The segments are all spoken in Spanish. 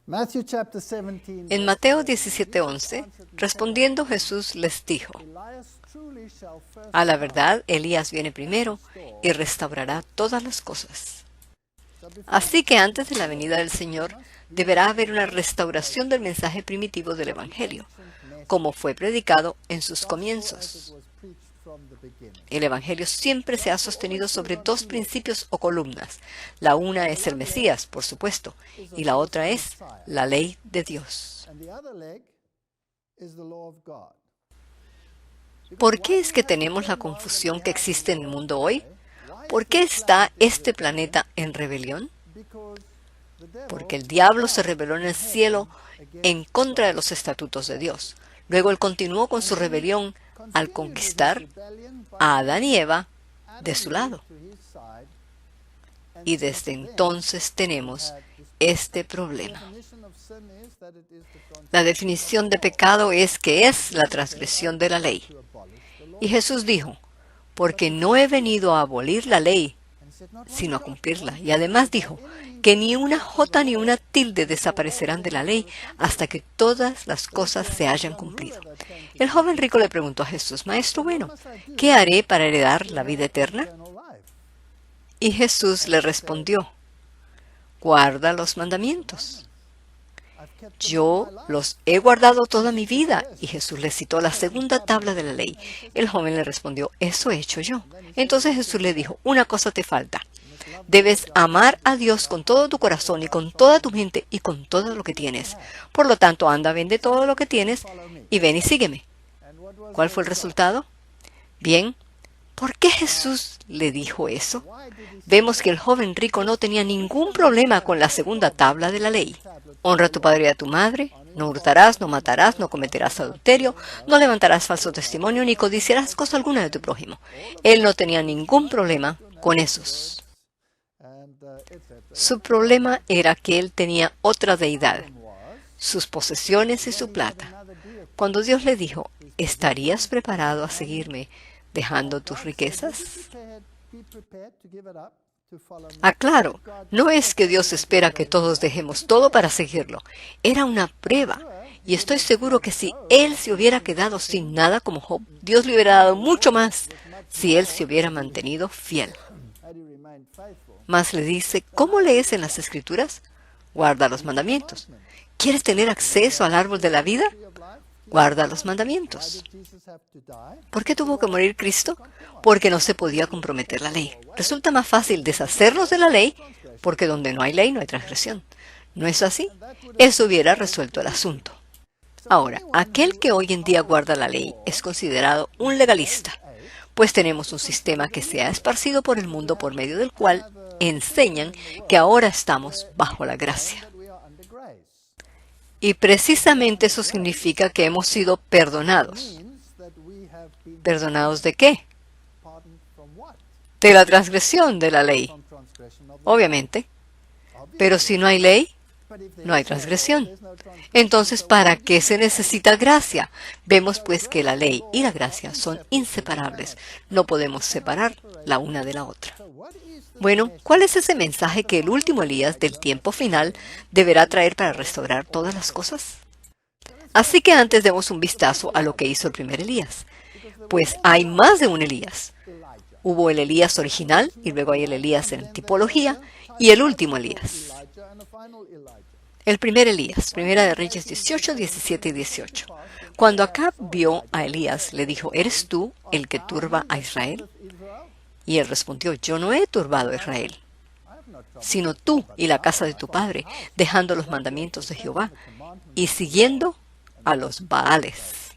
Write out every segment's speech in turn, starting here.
En Mateo 17:11, respondiendo Jesús les dijo: a la verdad, Elías viene primero y restaurará todas las cosas. Así que antes de la venida del Señor, deberá haber una restauración del mensaje primitivo del Evangelio, como fue predicado en sus comienzos. El Evangelio siempre se ha sostenido sobre dos principios o columnas. La una es el Mesías, por supuesto, y la otra es la ley de Dios. ¿Por qué es que tenemos la confusión que existe en el mundo hoy? ¿Por qué está este planeta en rebelión? Porque el diablo se rebeló en el cielo en contra de los estatutos de Dios. Luego él continuó con su rebelión al conquistar a Adán y Eva de su lado. Y desde entonces tenemos este problema. La definición de pecado es que es la transgresión de la ley. Y Jesús dijo: porque no he venido a abolir la ley, sino a cumplirla. Y además dijo que ni una jota ni una tilde desaparecerán de la ley hasta que todas las cosas se hayan cumplido. El joven rico le preguntó a Jesús: Maestro bueno, ¿qué haré para heredar la vida eterna? Y Jesús le respondió: guarda los mandamientos. Yo los he guardado toda mi vida. Y Jesús le citó la segunda tabla de la ley. El joven le respondió: eso he hecho yo. Entonces Jesús le dijo: una cosa te falta. Debes amar a Dios con todo tu corazón y con toda tu mente y con todo lo que tienes. Por lo tanto, anda, vende todo lo que tienes y ven y sígueme. ¿Cuál fue el resultado? Bien, ¿por qué Jesús le dijo eso? Vemos que el joven rico no tenía ningún problema con la segunda tabla de la ley. Honra a tu padre y a tu madre, no hurtarás, no matarás, no cometerás adulterio, no levantarás falso testimonio, ni codiciarás cosa alguna de tu prójimo. Él no tenía ningún problema con esos. Su problema era que él tenía otra deidad, sus posesiones y su plata. Cuando Dios le dijo: ¿estarías preparado a seguirme dejando tus riquezas? Claro, no es que Dios espera que todos dejemos todo para seguirlo. Era una prueba. Y estoy seguro que si él se hubiera quedado sin nada como Job, Dios le hubiera dado mucho más si él se hubiera mantenido fiel. Mas le dice: ¿cómo lees en las Escrituras? Guarda los mandamientos. ¿Quieres tener acceso al árbol de la vida? Guarda los mandamientos. ¿Por qué tuvo que morir Cristo? Porque no se podía comprometer la ley. Resulta más fácil deshacernos de la ley, porque donde no hay ley no hay transgresión. ¿No es así? Eso hubiera resuelto el asunto. Ahora, aquel que hoy en día guarda la ley es considerado un legalista, pues tenemos un sistema que se ha esparcido por el mundo por medio del cual enseñan que ahora estamos bajo la gracia. Y precisamente eso significa que hemos sido perdonados. ¿Perdonados de qué? De la transgresión de la ley, obviamente. Pero si no hay ley, no hay transgresión. Entonces, ¿para qué se necesita gracia? Vemos pues que la ley y la gracia son inseparables. No podemos separar la una de la otra. Bueno, ¿cuál es ese mensaje que el último Elías del tiempo final deberá traer para restaurar todas las cosas? Así que antes demos un vistazo a lo que hizo el primer Elías. Pues hay más de un Elías. Hubo el Elías original, y luego hay el Elías en tipología, y el último Elías. El primer Elías, Primera de Reyes 18, 17 y 18. Cuando Acab vio a Elías, le dijo: ¿eres tú el que turba a Israel? Y él respondió: yo no he turbado a Israel, sino tú y la casa de tu padre, dejando los mandamientos de Jehová y siguiendo a los Baales.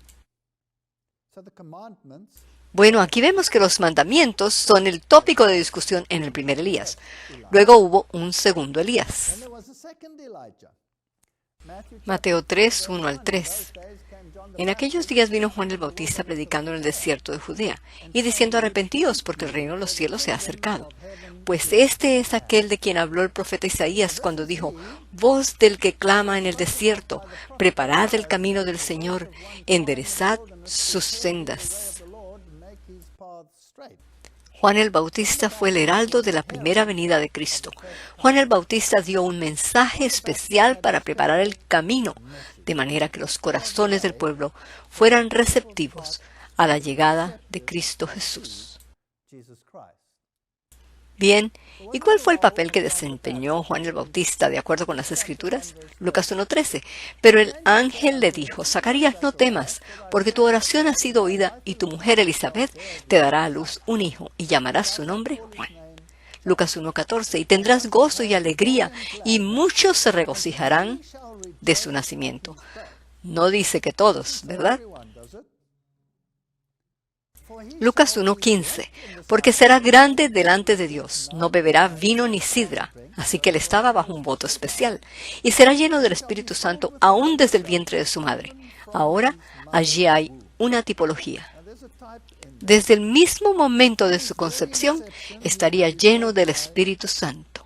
Bueno, aquí vemos que los mandamientos son el tópico de discusión en el primer Elías. Luego hubo un segundo Elías. Mateo 3, 1 al 3. En aquellos días vino Juan el Bautista predicando en el desierto de Judea y diciendo: arrepentíos, porque el reino de los cielos se ha acercado. Pues este es aquel de quien habló el profeta Isaías cuando dijo: voz del que clama en el desierto, preparad el camino del Señor, enderezad sus sendas. Juan el Bautista fue el heraldo de la primera venida de Cristo. Juan el Bautista dio un mensaje especial para preparar el camino, de manera que los corazones del pueblo fueran receptivos a la llegada de Cristo Jesús. Bien, ¿y cuál fue el papel que desempeñó Juan el Bautista de acuerdo con las Escrituras? Lucas 1:13. Pero el ángel le dijo: Zacarías, no temas, porque tu oración ha sido oída y tu mujer Elizabeth te dará a luz un hijo y llamarás su nombre Juan. Lucas 1:14. Y tendrás gozo y alegría y muchos se regocijarán de su nacimiento. No dice que todos, ¿verdad? Lucas 1:15. Porque será grande delante de Dios, no beberá vino ni sidra, así que él estaba bajo un voto especial, y será lleno del Espíritu Santo aún desde el vientre de su madre. Ahora, allí hay una tipología. Desde el mismo momento de su concepción, estaría lleno del Espíritu Santo,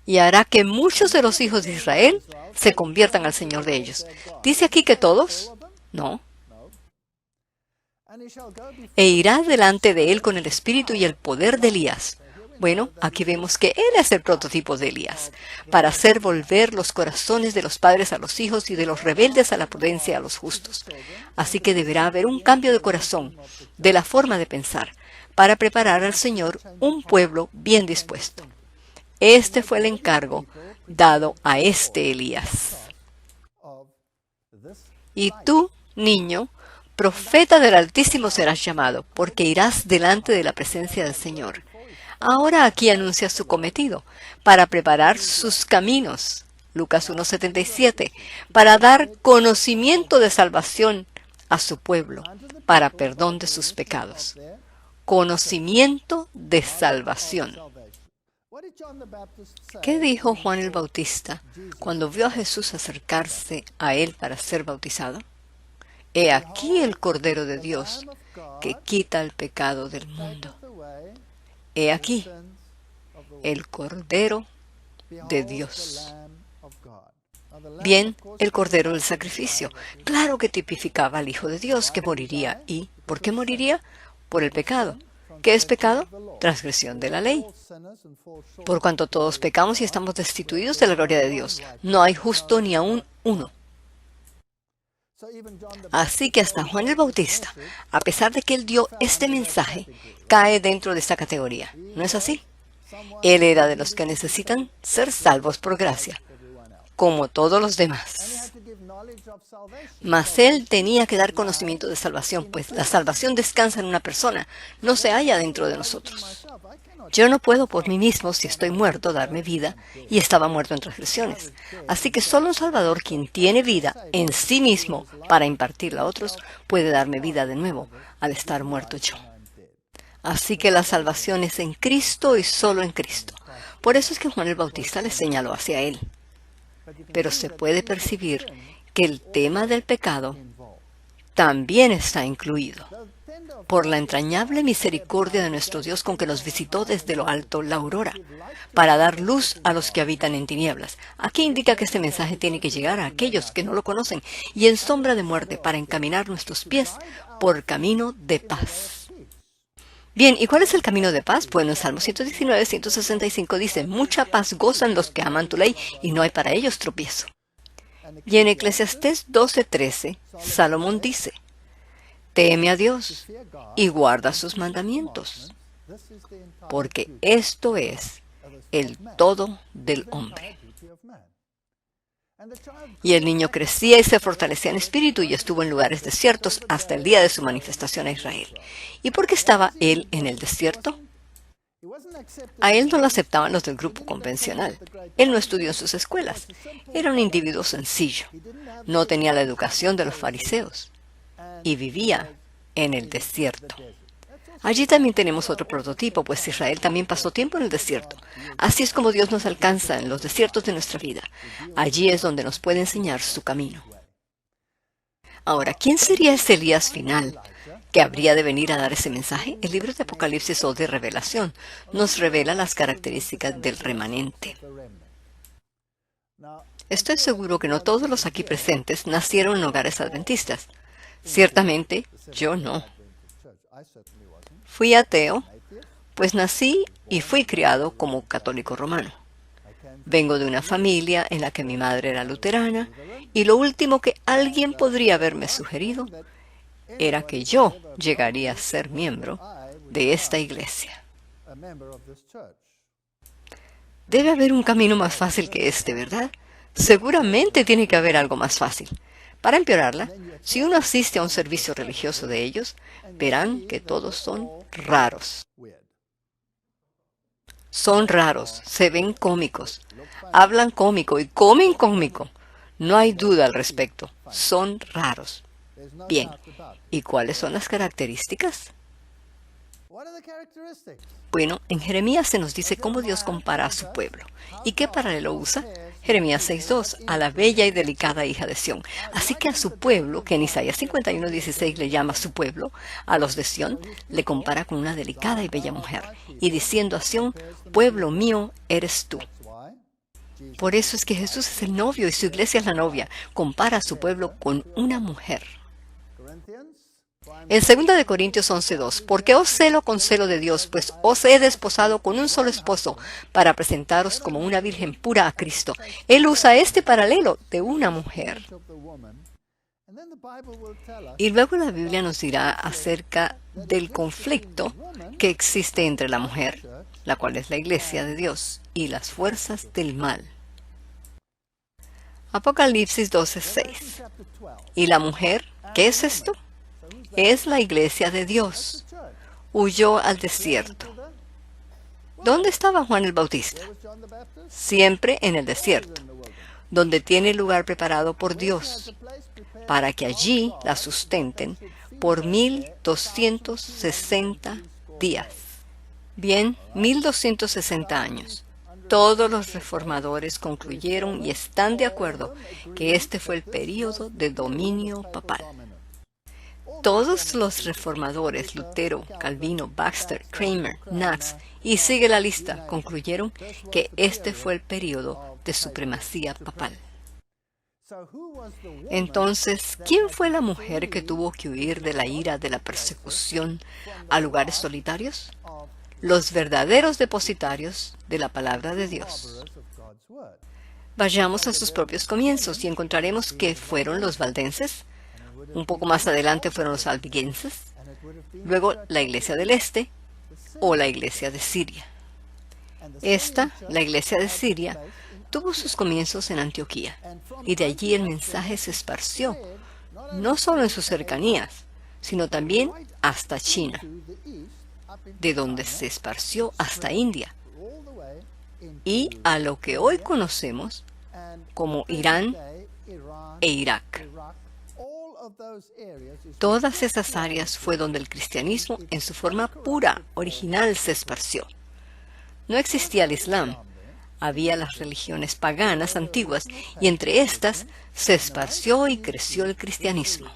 y hará que muchos de los hijos de Israel se conviertan al Señor de ellos. ¿Dice aquí que todos? No. E irá delante de él con el espíritu y el poder de Elías. Bueno, aquí vemos que él es el prototipo de Elías, para hacer volver los corazones de los padres a los hijos y de los rebeldes a la prudencia a los justos. Así que deberá haber un cambio de corazón, de la forma de pensar, para preparar al Señor un pueblo bien dispuesto. Este fue el encargo dado a este Elías. Y tú, niño, profeta del Altísimo serás llamado, porque irás delante de la presencia del Señor. Ahora aquí anuncia su cometido, para preparar sus caminos. Lucas 1:77, para dar conocimiento de salvación a su pueblo, para perdón de sus pecados. Conocimiento de salvación. ¿Qué dijo Juan el Bautista cuando vio a Jesús acercarse a él para ser bautizado? He aquí el Cordero de Dios que quita el pecado del mundo. He aquí el Cordero de Dios. Bien, el Cordero del sacrificio. Claro que tipificaba al Hijo de Dios que moriría. ¿Y por qué moriría? Por el pecado. ¿Qué es pecado? Transgresión de la ley. Por cuanto todos pecamos y estamos destituidos de la gloria de Dios. No hay justo ni aún uno. Así que hasta Juan el Bautista, a pesar de que él dio este mensaje, cae dentro de esta categoría. ¿No es así? Él era de los que necesitan ser salvos por gracia, como todos los demás. Mas él tenía que dar conocimiento de salvación, pues la salvación descansa en una persona, no se halla dentro de nosotros. Yo no puedo por mí mismo, si estoy muerto, darme vida, y estaba muerto en transgresiones. Así que solo un Salvador, quien tiene vida en sí mismo para impartirla a otros, puede darme vida de nuevo, al estar muerto yo. Así que la salvación es en Cristo y solo en Cristo. Por eso es que Juan el Bautista le señaló hacia él. Pero se puede percibir que el tema del pecado también está incluido. Por la entrañable misericordia de nuestro Dios con que nos visitó desde lo alto la aurora, para dar luz a los que habitan en tinieblas. Aquí indica que este mensaje tiene que llegar a aquellos que no lo conocen, y en sombra de muerte, para encaminar nuestros pies por camino de paz. Bien, ¿y cuál es el camino de paz? Bueno, en Salmo 119, 165 dice: mucha paz gozan los que aman tu ley, y no hay para ellos tropiezo. Y en Eclesiastés 12:13, Salomón dice: teme a Dios y guarda sus mandamientos, porque esto es el todo del hombre. Y el niño crecía y se fortalecía en espíritu y estuvo en lugares desiertos hasta el día de su manifestación a Israel. ¿Y por qué estaba él en el desierto? A él no lo aceptaban los del grupo convencional. Él no estudió en sus escuelas. Era un individuo sencillo. No tenía la educación de los fariseos. Y vivía en el desierto. Allí también tenemos otro prototipo, pues Israel también pasó tiempo en el desierto. Así es como Dios nos alcanza en los desiertos de nuestra vida. Allí es donde nos puede enseñar su camino. Ahora, ¿quién sería ese Elías final que habría de venir a dar ese mensaje? El libro de Apocalipsis o de Revelación nos revela las características del remanente. Estoy seguro que no todos los aquí presentes nacieron en hogares adventistas. Ciertamente, yo no. Fui ateo pues nací y fui criado como católico romano. Vengo de una familia en la que mi madre era luterana y lo último que alguien podría haberme sugerido era que yo llegaría a ser miembro de esta iglesia. Debe haber un camino más fácil que este, ¿verdad? Seguramente tiene que haber algo más fácil. Para empeorarla, si uno asiste a un servicio religioso de ellos, verán que todos son raros. Son raros, se ven cómicos, hablan cómico y comen cómico. No hay duda al respecto, son raros. Bien, ¿y cuáles son las características? Bueno, en Jeremías se nos dice cómo Dios compara a su pueblo. ¿Y qué paralelo usa? Jeremías 6:2, a la bella y delicada hija de Sión. Así que a su pueblo, que en Isaías 51:16 le llama su pueblo, a los de Sión, le compara con una delicada y bella mujer. Y diciendo a Sión, pueblo mío eres tú. Por eso es que Jesús es el novio y su iglesia es la novia. Compara a su pueblo con una mujer. En 2 Corintios 11:2, porque os celo con celo de Dios, pues os he desposado con un solo esposo, para presentaros como una virgen pura a Cristo. Él usa este paralelo de una mujer. Y luego la Biblia nos dirá acerca del conflicto que existe entre la mujer, la cual es la iglesia de Dios, y las fuerzas del mal. Apocalipsis 12:6. ¿Y la mujer? ¿Qué es esto? Es la iglesia de Dios. Huyó al desierto. ¿Dónde estaba Juan el Bautista? Siempre en el desierto, donde tiene lugar preparado por Dios, para que allí la sustenten por 1260 días. Bien, 1260 años. Todos los reformadores concluyeron y están de acuerdo que este fue el período de dominio papal. Todos los reformadores, Lutero, Calvino, Baxter, Kramer, Knox, y sigue la lista, concluyeron que este fue el período de supremacía papal. Entonces, ¿quién fue la mujer que tuvo que huir de la ira de la persecución a lugares solitarios? Los verdaderos depositarios de la palabra de Dios. Vayamos a sus propios comienzos y encontraremos que fueron los valdenses. Un poco más adelante fueron los albigenses, luego la iglesia del este o la iglesia de Siria. La iglesia de Siria, tuvo sus comienzos en Antioquía y de allí el mensaje se esparció, no solo en sus cercanías, sino también hasta China, de donde se esparció hasta India y a lo que hoy conocemos como Irán e Irak. Todas esas áreas fue donde el cristianismo en su forma pura, original, se esparció. No existía el Islam, había las religiones paganas antiguas y entre estas se esparció y creció el cristianismo.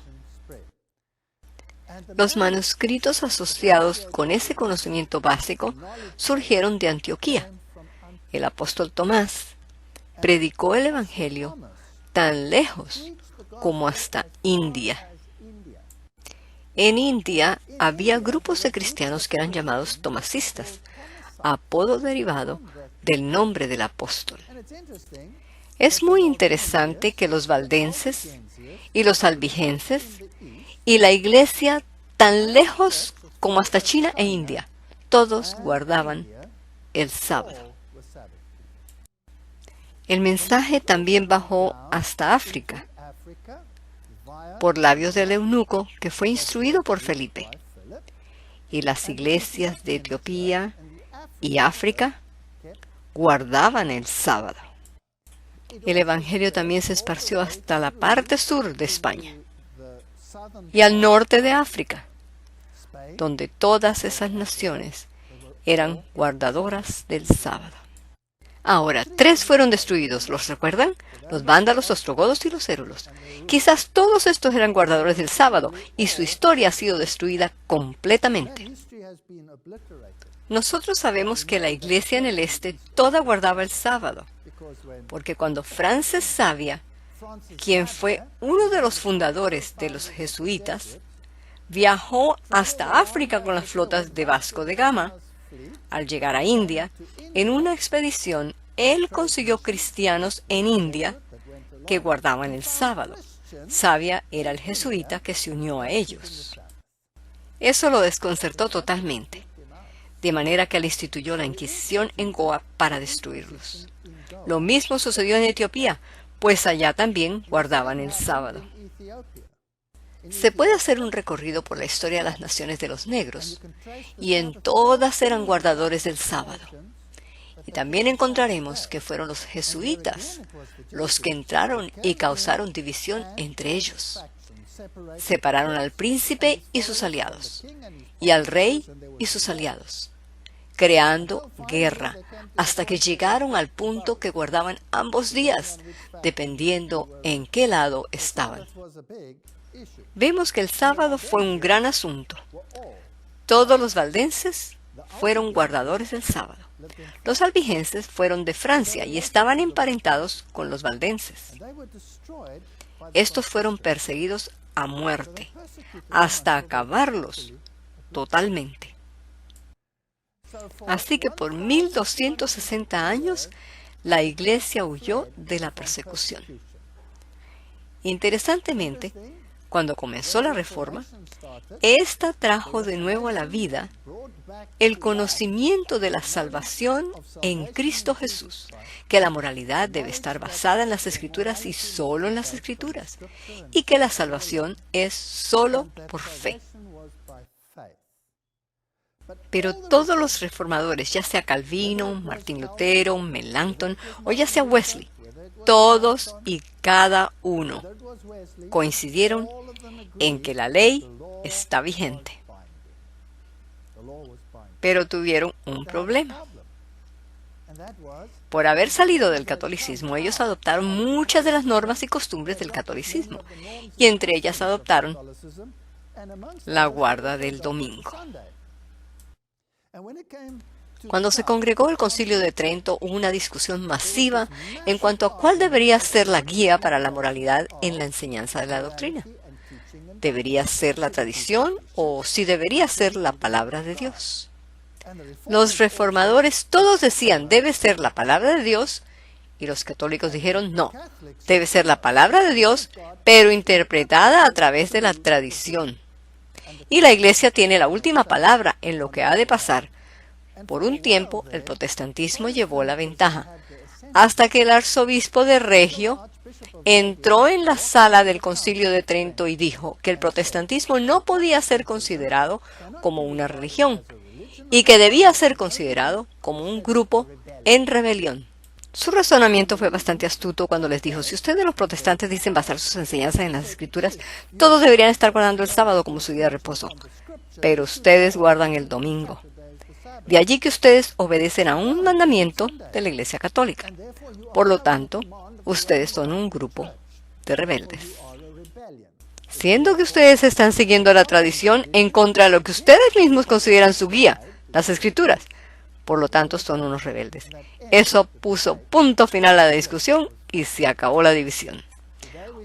Los manuscritos asociados con ese conocimiento básico surgieron de Antioquía. El apóstol Tomás predicó el Evangelio tan lejos como hasta India. En India había grupos de cristianos que eran llamados tomasistas, apodo derivado del nombre del apóstol. Es muy interesante que los valdenses y los albigenses y la iglesia tan lejos como hasta China e India, todos guardaban el sábado. El mensaje también bajó hasta África, por labios del eunuco que fue instruido por Felipe. Y las iglesias de Etiopía y África guardaban el sábado. El Evangelio también se esparció hasta la parte sur de España y al norte de África, donde todas esas naciones eran guardadoras del sábado. Ahora, 3 fueron destruidos, ¿los recuerdan? Los vándalos, los ostrogodos y los érulos. Quizás todos estos eran guardadores del sábado y su historia ha sido destruida completamente. Nosotros sabemos que la iglesia en el este toda guardaba el sábado, porque cuando Frances Xavier, quien fue uno de los fundadores de los jesuitas, viajó hasta África con las flotas de Vasco de Gama, Al llegar a India, en una expedición, él consiguió cristianos en India que guardaban el sábado. Savia era el jesuita que se unió a ellos. Eso lo desconcertó totalmente, de manera que él instituyó la Inquisición en Goa para destruirlos. Lo mismo sucedió en Etiopía, pues allá también guardaban el sábado. Se puede hacer un recorrido por la historia de las naciones de los negros, y en todas eran guardadores del sábado. Y también encontraremos que fueron los jesuitas los que entraron y causaron división entre ellos. Separaron al príncipe y sus aliados, y al rey y sus aliados, creando guerra, hasta que llegaron al punto que guardaban ambos días, dependiendo en qué lado estaban. Vemos que el sábado fue un gran asunto. Todos los valdenses fueron guardadores del sábado. Los albigenses fueron de Francia y estaban emparentados con los valdenses. Estos fueron perseguidos a muerte, hasta acabarlos totalmente. Así que por 1260 años, la Iglesia huyó de la persecución. Interesantemente, cuando comenzó la Reforma, esta trajo de nuevo a la vida el conocimiento de la salvación en Cristo Jesús, que la moralidad debe estar basada en las Escrituras y solo en las Escrituras, y que la salvación es solo por fe. Pero todos los reformadores, ya sea Calvino, Martín Lutero, Melanchthon o ya sea Wesley, todos y cada uno coincidieron en que la ley está vigente. Pero tuvieron un problema. Por haber salido del catolicismo, ellos adoptaron muchas de las normas y costumbres del catolicismo, y entre ellas adoptaron la guarda del domingo. Cuando se congregó el Concilio de Trento, hubo una discusión masiva en cuanto a cuál debería ser la guía para la moralidad en la enseñanza de la doctrina. ¿Debería ser la tradición o si debería ser la palabra de Dios? Los reformadores todos decían, debe ser la palabra de Dios, y los católicos dijeron, no, debe ser la palabra de Dios, pero interpretada a través de la tradición. Y la Iglesia tiene la última palabra en lo que ha de pasar. Por un tiempo, el protestantismo llevó la ventaja, hasta que el arzobispo de Regio entró en la sala del Concilio de Trento y dijo que el protestantismo no podía ser considerado como una religión, y que debía ser considerado como un grupo en rebelión. Su razonamiento fue bastante astuto cuando les dijo, si ustedes los protestantes dicen basar sus enseñanzas en las Escrituras, todos deberían estar guardando el sábado como su día de reposo, pero ustedes guardan el domingo. De allí que ustedes obedecen a un mandamiento de la Iglesia Católica. Por lo tanto, ustedes son un grupo de rebeldes. Siendo que ustedes están siguiendo la tradición en contra de lo que ustedes mismos consideran su guía, las Escrituras. Por lo tanto, son unos rebeldes. Eso puso punto final a la discusión y se acabó la división.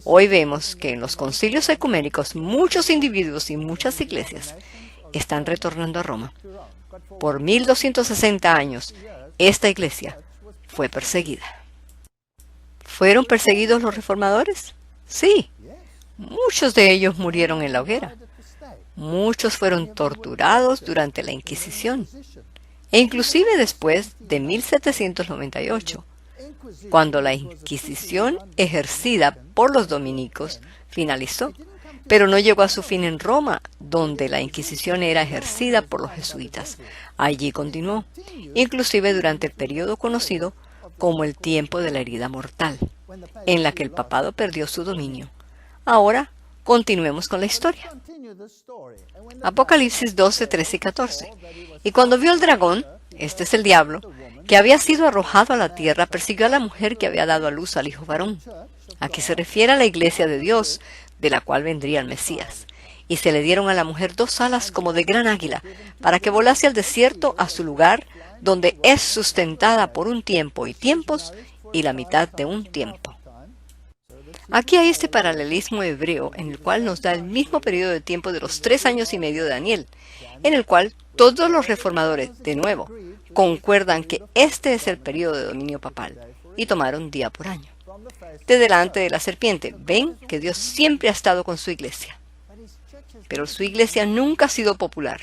Hoy vemos que en los concilios ecuménicos muchos individuos y muchas iglesias están retornando a Roma. Por 1260 años, esta iglesia fue perseguida. ¿Fueron perseguidos los reformadores? Sí. Muchos de ellos murieron en la hoguera. Muchos fueron torturados durante la Inquisición. E inclusive después de 1798, cuando la Inquisición ejercida por los dominicos finalizó, pero no llegó a su fin en Roma, donde la Inquisición era ejercida por los jesuitas. Allí continuó, inclusive durante el periodo conocido como el tiempo de la herida mortal, en la que el papado perdió su dominio. Ahora, continuemos con la historia. Apocalipsis 12, 13 y 14. Y cuando vio el dragón, este es el diablo, que había sido arrojado a la tierra, persiguió a la mujer que había dado a luz al hijo varón. Aquí se refiere a la iglesia de Dios, de la cual vendría el Mesías. Y se le dieron a la mujer 2 alas como de gran águila, para que volase al desierto a su lugar, donde es sustentada por un tiempo y tiempos, y la mitad de un tiempo. Aquí hay este paralelismo hebreo en el cual nos da el mismo periodo de tiempo de los 3 años y medio de Daniel, en el cual todos los reformadores, de nuevo, concuerdan que este es el periodo de dominio papal y tomaron día por año. De delante de la serpiente, ven que Dios siempre ha estado con su iglesia. Pero su iglesia nunca ha sido popular.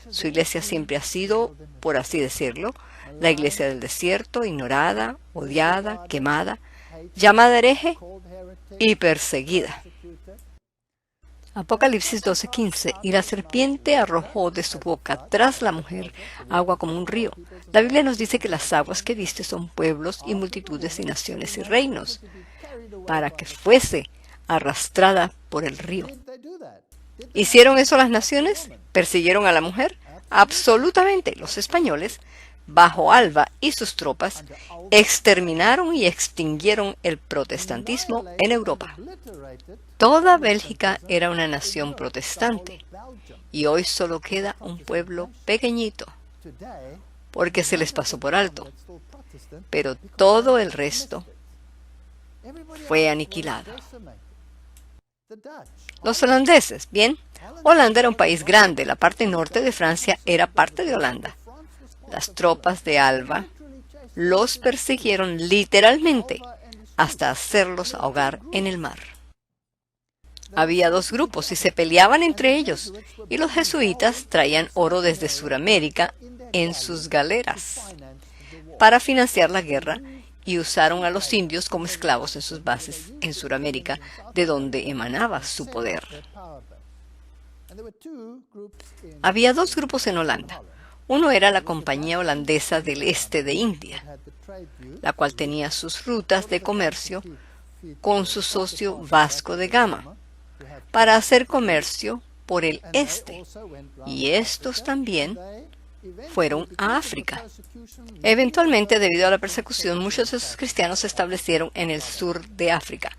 Su iglesia siempre ha sido, por así decirlo, la iglesia del desierto, ignorada, odiada, quemada, llamada hereje y perseguida. Apocalipsis 12:15. Y la serpiente arrojó de su boca tras la mujer agua como un río. La Biblia nos dice que las aguas que viste son pueblos y multitudes y naciones y reinos, para que fuese arrastrada por el río. ¿Hicieron eso las naciones? ¿Persiguieron a la mujer? Absolutamente. Los españoles, bajo Alva y sus tropas, exterminaron y extinguieron el protestantismo en Europa. Toda Bélgica era una nación protestante y hoy solo queda un pueblo pequeñito porque se les pasó por alto, pero todo el resto fue aniquilado. Los holandeses, bien, Holanda era un país grande, la parte norte de Francia era parte de Holanda. Las tropas de Alva los persiguieron literalmente hasta hacerlos ahogar en el mar. Había dos grupos y se peleaban entre ellos, y los jesuitas traían oro desde Suramérica en sus galeras para financiar la guerra y usaron a los indios como esclavos en sus bases en Suramérica, de donde emanaba su poder. Había dos grupos en Holanda. Uno era la Compañía Holandesa del Este de India, la cual tenía sus rutas de comercio con su socio Vasco de Gama para hacer comercio por el este, y estos también fueron a África. Eventualmente, debido a la persecución, muchos de esos cristianos se establecieron en el sur de África.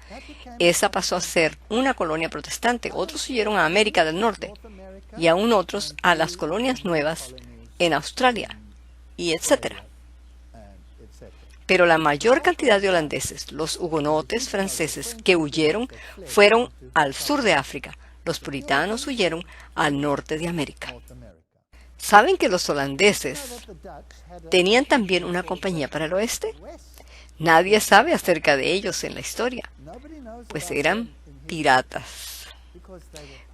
Esa pasó a ser una colonia protestante. Otros huyeron a América del Norte y aún otros a las colonias nuevas en Australia, y etcétera. Pero la mayor cantidad de holandeses, los hugonotes franceses que huyeron, fueron al sur de África. Los puritanos huyeron al norte de América. ¿Saben que los holandeses tenían también una compañía para el oeste? Nadie sabe acerca de ellos en la historia, pues eran piratas.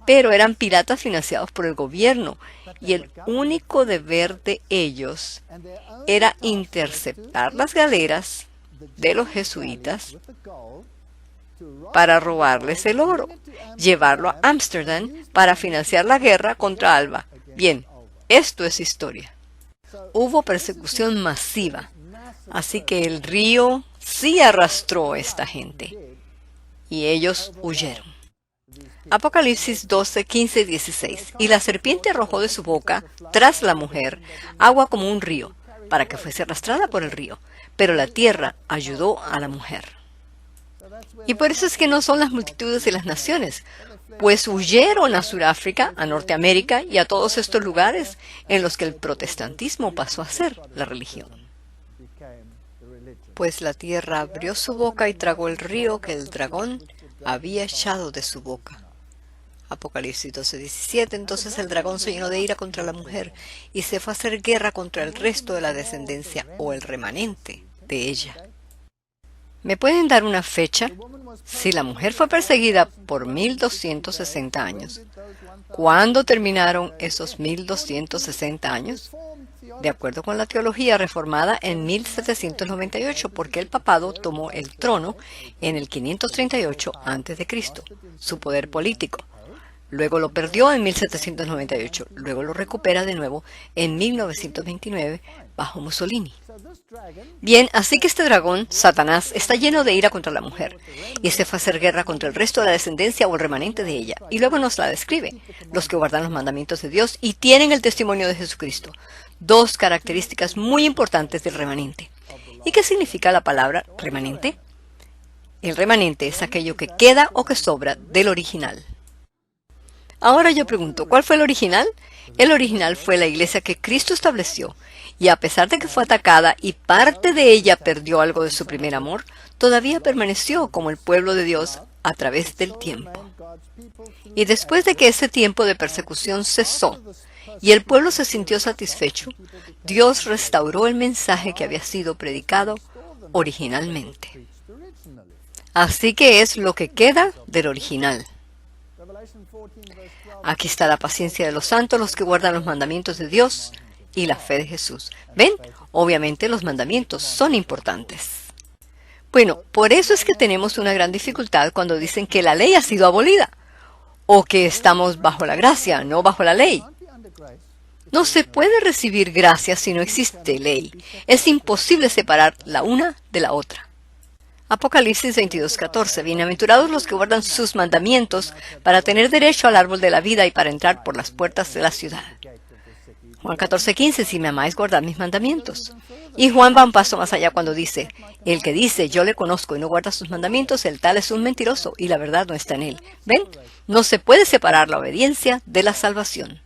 Pero eran piratas financiados por el gobierno, y el único deber de ellos era interceptar las galeras de los jesuitas para robarles el oro, llevarlo a Ámsterdam para financiar la guerra contra Alva. Bien, esto es historia. Hubo persecución masiva, así que el río sí arrastró a esta gente, y ellos huyeron. Apocalipsis 12, 15 y 16. Y la serpiente arrojó de su boca, tras la mujer, agua como un río, para que fuese arrastrada por el río. Pero la tierra ayudó a la mujer. Y por eso es que no son las multitudes de las naciones, pues huyeron a Sudáfrica, a Norteamérica y a todos estos lugares en los que el protestantismo pasó a ser la religión. Pues la tierra abrió su boca y tragó el río que el dragón había echado de su boca. Apocalipsis 12:17. Entonces el dragón se llenó de ira contra la mujer y se fue a hacer guerra contra el resto de la descendencia o el remanente de ella. ¿Me pueden dar una fecha? Si la mujer fue perseguida por 1260 años, ¿cuándo terminaron esos 1260 años? De acuerdo con la teología reformada, en 1798, porque el papado tomó el trono en el 538 a.C., su poder político. Luego lo perdió en 1798, luego lo recupera de nuevo en 1929 bajo Mussolini. Bien, así que este dragón, Satanás, está lleno de ira contra la mujer, y se fue a hacer guerra contra el resto de la descendencia o el remanente de ella, y luego nos la describe, los que guardan los mandamientos de Dios y tienen el testimonio de Jesucristo, dos características muy importantes del remanente. ¿Y qué significa la palabra remanente? El remanente es aquello que queda o que sobra del original. Ahora yo pregunto, ¿cuál fue el original? El original fue la iglesia que Cristo estableció, y a pesar de que fue atacada y parte de ella perdió algo de su primer amor, todavía permaneció como el pueblo de Dios a través del tiempo. Y después de que ese tiempo de persecución cesó y el pueblo se sintió satisfecho, Dios restauró el mensaje que había sido predicado originalmente. Así que es lo que queda del original. Aquí está la paciencia de los santos, los que guardan los mandamientos de Dios y la fe de Jesús. ¿Ven? Obviamente los mandamientos son importantes. Bueno, por eso es que tenemos una gran dificultad cuando dicen que la ley ha sido abolida, o que estamos bajo la gracia, no bajo la ley. No se puede recibir gracia si no existe ley. Es imposible separar la una de la otra. Apocalipsis 22:14. Bienaventurados los que guardan sus mandamientos para tener derecho al árbol de la vida y para entrar por las puertas de la ciudad. Juan 14:15. Si me amáis, guardad mis mandamientos. Y Juan va un paso más allá cuando dice, el que dice yo le conozco y no guarda sus mandamientos, el tal es un mentiroso y la verdad no está en él. ¿Ven? No se puede separar la obediencia de la salvación.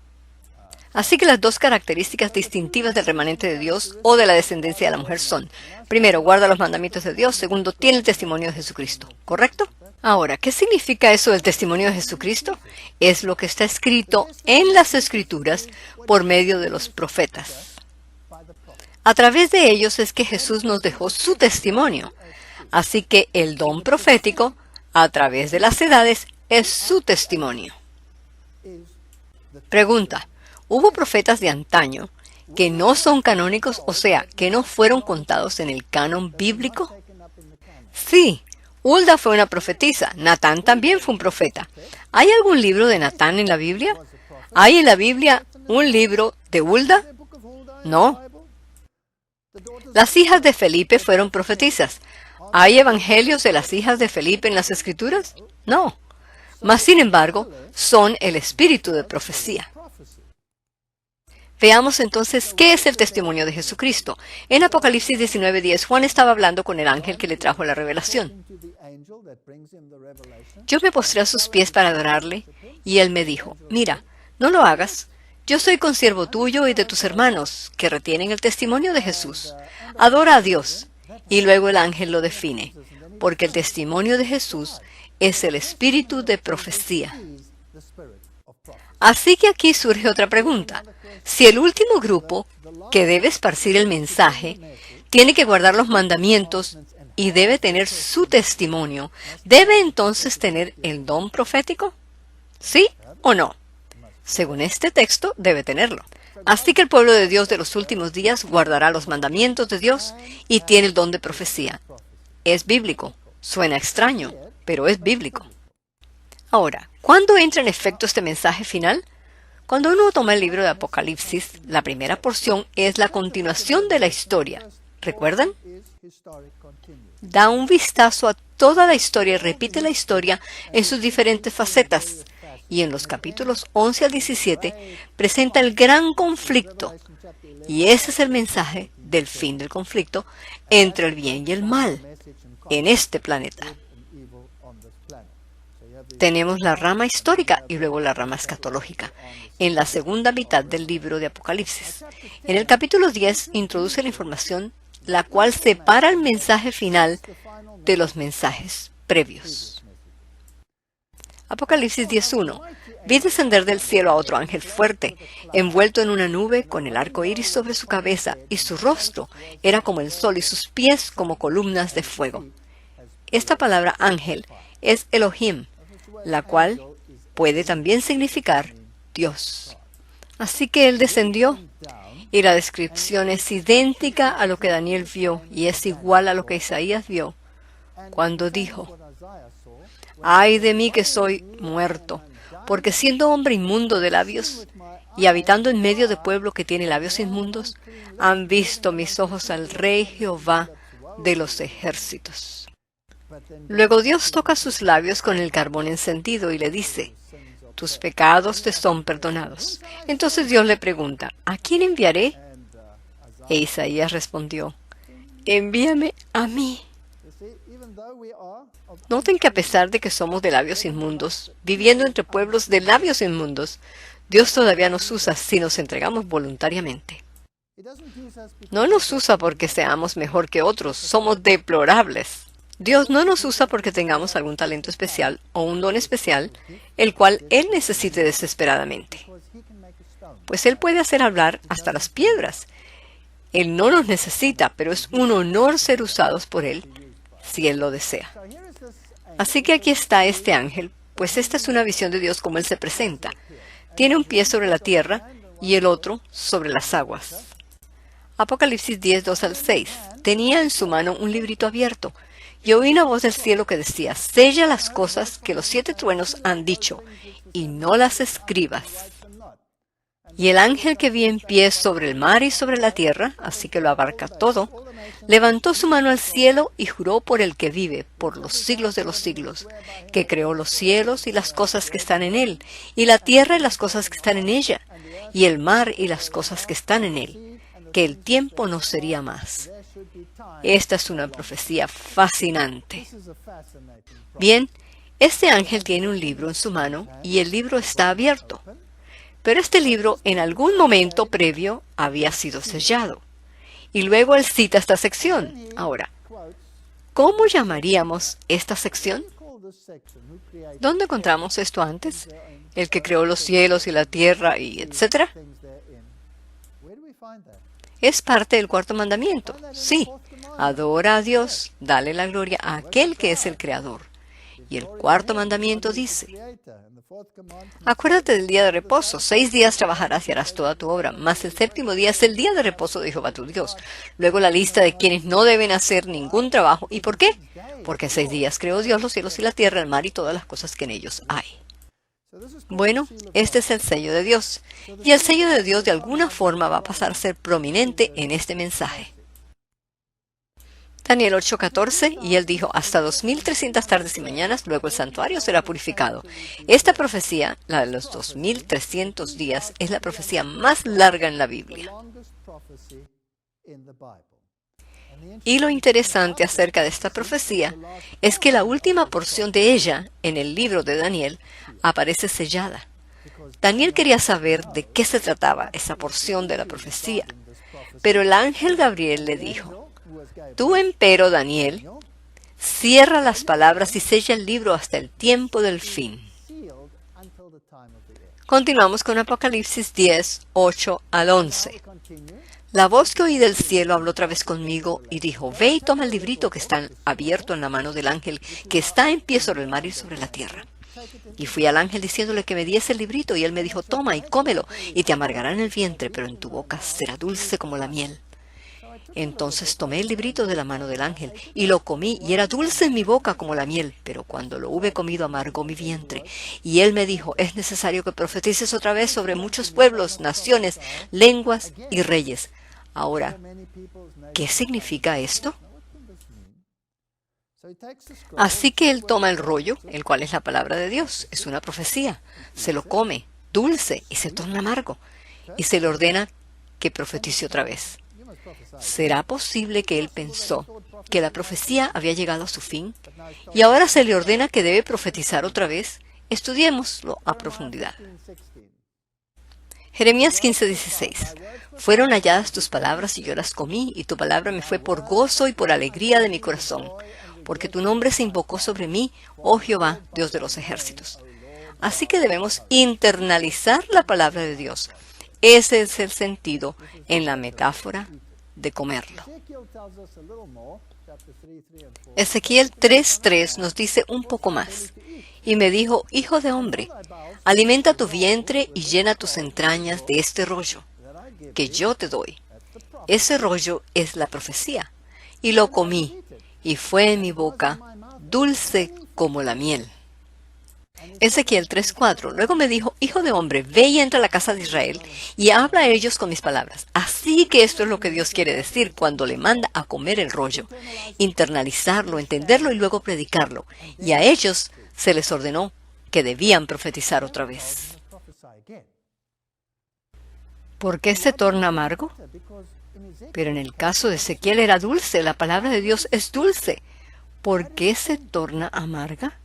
Así que las dos características distintivas del remanente de Dios o de la descendencia de la mujer son, primero, guarda los mandamientos de Dios, segundo, tiene el testimonio de Jesucristo. ¿Correcto? Ahora, ¿qué significa eso del testimonio de Jesucristo? Es lo que está escrito en las Escrituras por medio de los profetas. A través de ellos es que Jesús nos dejó su testimonio. Así que el don profético, a través de las edades, es su testimonio. Pregunta. ¿Hubo profetas de antaño que no son canónicos, o sea, que no fueron contados en el canon bíblico? Sí, Hulda fue una profetisa. Natán también fue un profeta. ¿Hay algún libro de Natán en la Biblia? ¿Hay en la Biblia un libro de Hulda? No. Las hijas de Felipe fueron profetisas. ¿Hay evangelios de las hijas de Felipe en las Escrituras? No. Mas, sin embargo, son el espíritu de profecía. Veamos entonces qué es el testimonio de Jesucristo. En Apocalipsis 19:10, Juan estaba hablando con el ángel que le trajo la revelación. Yo me postré a sus pies para adorarle, y él me dijo, mira, no lo hagas. Yo soy consiervo tuyo y de tus hermanos, que retienen el testimonio de Jesús. Adora a Dios. Y luego el ángel lo define, porque el testimonio de Jesús es el espíritu de profecía. Así que aquí surge otra pregunta. Si el último grupo, que debe esparcir el mensaje, tiene que guardar los mandamientos y debe tener su testimonio, ¿debe entonces tener el don profético? ¿Sí o no? Según este texto, debe tenerlo. Así que el pueblo de Dios de los últimos días guardará los mandamientos de Dios y tiene el don de profecía. Es bíblico. Suena extraño, pero es bíblico. Ahora, ¿cuándo entra en efecto este mensaje final? Cuando uno toma el libro de Apocalipsis, la primera porción es la continuación de la historia. ¿Recuerdan? Da un vistazo a toda la historia y repite la historia en sus diferentes facetas. Y en los capítulos 11 al 17 presenta el gran conflicto. Y ese es el mensaje del fin del conflicto entre el bien y el mal en este planeta. Tenemos la rama histórica y luego la rama escatológica en la segunda mitad del libro de Apocalipsis. En el capítulo 10 introduce la información la cual separa el mensaje final de los mensajes previos. Apocalipsis 10:1. Vi descender del cielo a otro ángel fuerte, envuelto en una nube con el arco iris sobre su cabeza, y su rostro era como el sol y sus pies como columnas de fuego. Esta palabra ángel es Elohim, la cual puede también significar Dios. Así que él descendió, y la descripción es idéntica a lo que Daniel vio, y es igual a lo que Isaías vio, cuando dijo, «Ay de mí que soy muerto, porque siendo hombre inmundo de labios, y habitando en medio de pueblo que tiene labios inmundos, han visto mis ojos al Rey Jehová de los ejércitos». Luego Dios toca sus labios con el carbón encendido y le dice, «Tus pecados te son perdonados». Entonces Dios le pregunta, ¿a quién enviaré? E Isaías respondió, «Envíame a mí». Noten que a pesar de que somos de labios inmundos, viviendo entre pueblos de labios inmundos, Dios todavía nos usa si nos entregamos voluntariamente. No nos usa porque seamos mejor que otros, somos deplorables. Dios no nos usa porque tengamos algún talento especial o un don especial, el cual Él necesite desesperadamente. Pues Él puede hacer hablar hasta las piedras. Él no nos necesita, pero es un honor ser usados por Él si Él lo desea. Así que aquí está este ángel, pues esta es una visión de Dios como Él se presenta. Tiene un pie sobre la tierra y el otro sobre las aguas. Apocalipsis 10, 2 al 6. Tenía en su mano un librito abierto, y oí una voz del cielo que decía: sella las cosas que los 7 truenos han dicho, y no las escribas. Y el ángel que vi en pie sobre el mar y sobre la tierra, así que lo abarca todo, levantó su mano al cielo y juró por el que vive por los siglos de los siglos, que creó los cielos y las cosas que están en él, y la tierra y las cosas que están en ella, y el mar y las cosas que están en él, que el tiempo no sería más. Esta es una profecía fascinante. Bien, este ángel tiene un libro en su mano y el libro está abierto. Pero este libro en algún momento previo había sido sellado. Y luego él cita esta sección. Ahora, ¿cómo llamaríamos esta sección? ¿Dónde encontramos esto antes? El que creó los cielos y la tierra y etcétera. Es parte del cuarto mandamiento. Sí, adora a Dios, dale la gloria a aquel que es el creador. Y el cuarto mandamiento dice: acuérdate del día de reposo, 6 días trabajarás y harás toda tu obra, mas el séptimo día es el día de reposo de Jehová tu Dios. Luego la lista de quienes no deben hacer ningún trabajo. ¿Y por qué? Porque en 6 días creó Dios los cielos y la tierra, el mar y todas las cosas que en ellos hay. Bueno, este es el sello de Dios, y el sello de Dios de alguna forma va a pasar a ser prominente en este mensaje. Daniel 8:14, y él dijo: hasta 2300 tardes y mañanas, luego el santuario será purificado. Esta profecía, la de los 2300 días, es la profecía más larga en la Biblia. Y lo interesante acerca de esta profecía es que la última porción de ella, en el libro de Daniel, aparece sellada. Daniel quería saber de qué se trataba esa porción de la profecía, pero el ángel Gabriel le dijo: tú, empero, Daniel, cierra las palabras y sella el libro hasta el tiempo del fin. Continuamos con Apocalipsis 10, 8 al 11. La voz que oí del cielo habló otra vez conmigo y dijo: ve y toma el librito que está abierto en la mano del ángel que está en pie sobre el mar y sobre la tierra. Y fui al ángel diciéndole que me diese el librito, y él me dijo: toma y cómelo, y te amargará en el vientre, pero en tu boca será dulce como la miel. Entonces tomé el librito de la mano del ángel, y lo comí, y era dulce en mi boca como la miel, pero cuando lo hube comido amargó mi vientre. Y él me dijo: es necesario que profetices otra vez sobre muchos pueblos, naciones, lenguas y reyes. Ahora, ¿qué significa esto? Así que él toma el rollo, el cual es la palabra de Dios, es una profecía, se lo come, dulce, y se torna amargo, y se le ordena que profetice otra vez. ¿Será posible que él pensó que la profecía había llegado a su fin y ahora se le ordena que debe profetizar otra vez? Estudiémoslo a profundidad. Jeremías 15:16. Fueron halladas tus palabras y yo las comí, y tu palabra me fue por gozo y por alegría de mi corazón, porque tu nombre se invocó sobre mí, oh Jehová, Dios de los ejércitos. Así que debemos internalizar la palabra de Dios. Ese es el sentido en la metáfora de comerlo. Ezequiel 3:3 nos dice un poco más. Y me dijo: hijo de hombre, alimenta tu vientre y llena tus entrañas de este rollo que yo te doy. Ese rollo es la profecía. Y lo comí, y fue en mi boca dulce como la miel. Ezequiel 3:4. Luego me dijo: hijo de hombre, ve y entra a la casa de Israel y habla a ellos con mis palabras. Así que esto es lo que Dios quiere decir cuando le manda a comer el rollo: internalizarlo, entenderlo y luego predicarlo. Y a ellos se les ordenó que debían profetizar otra vez. ¿Por qué se torna amargo? Pero en el caso de Ezequiel era dulce. La palabra de Dios es dulce. ¿Por qué se torna amarga?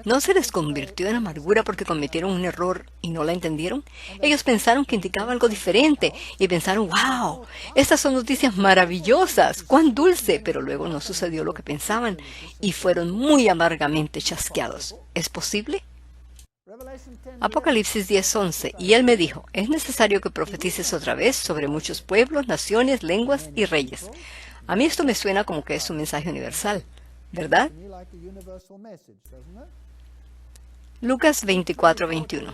¿No se les convirtió en amargura porque cometieron un error y no la entendieron? Ellos pensaron que indicaba algo diferente y pensaron, wow, estas son noticias maravillosas, cuán dulce, pero luego no sucedió lo que pensaban y fueron muy amargamente chasqueados. ¿Es posible? Apocalipsis 10:11, y él me dijo, es necesario que profetices otra vez sobre muchos pueblos, naciones, lenguas y reyes. A mí esto me suena como que es un mensaje universal, ¿verdad? Lucas 24:21.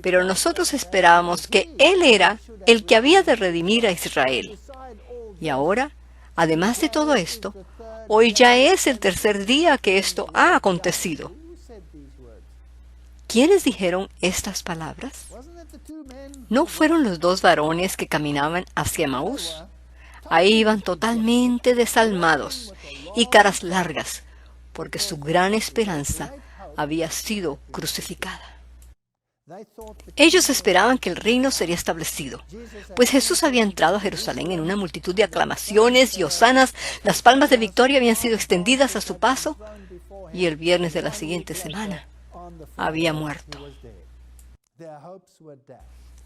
Pero nosotros esperábamos que Él era el que había de redimir a Israel. Y ahora, además de todo esto, hoy ya es el tercer día que esto ha acontecido. ¿Quiénes dijeron estas palabras? ¿No fueron los dos varones que caminaban hacia Emaús? Ahí iban totalmente desalmados y caras largas, porque su gran esperanza había sido crucificada. Ellos esperaban que el reino sería establecido, pues Jesús había entrado a Jerusalén en una multitud de aclamaciones y hosanas, las palmas de victoria habían sido extendidas a su paso, y el viernes de la siguiente semana había muerto.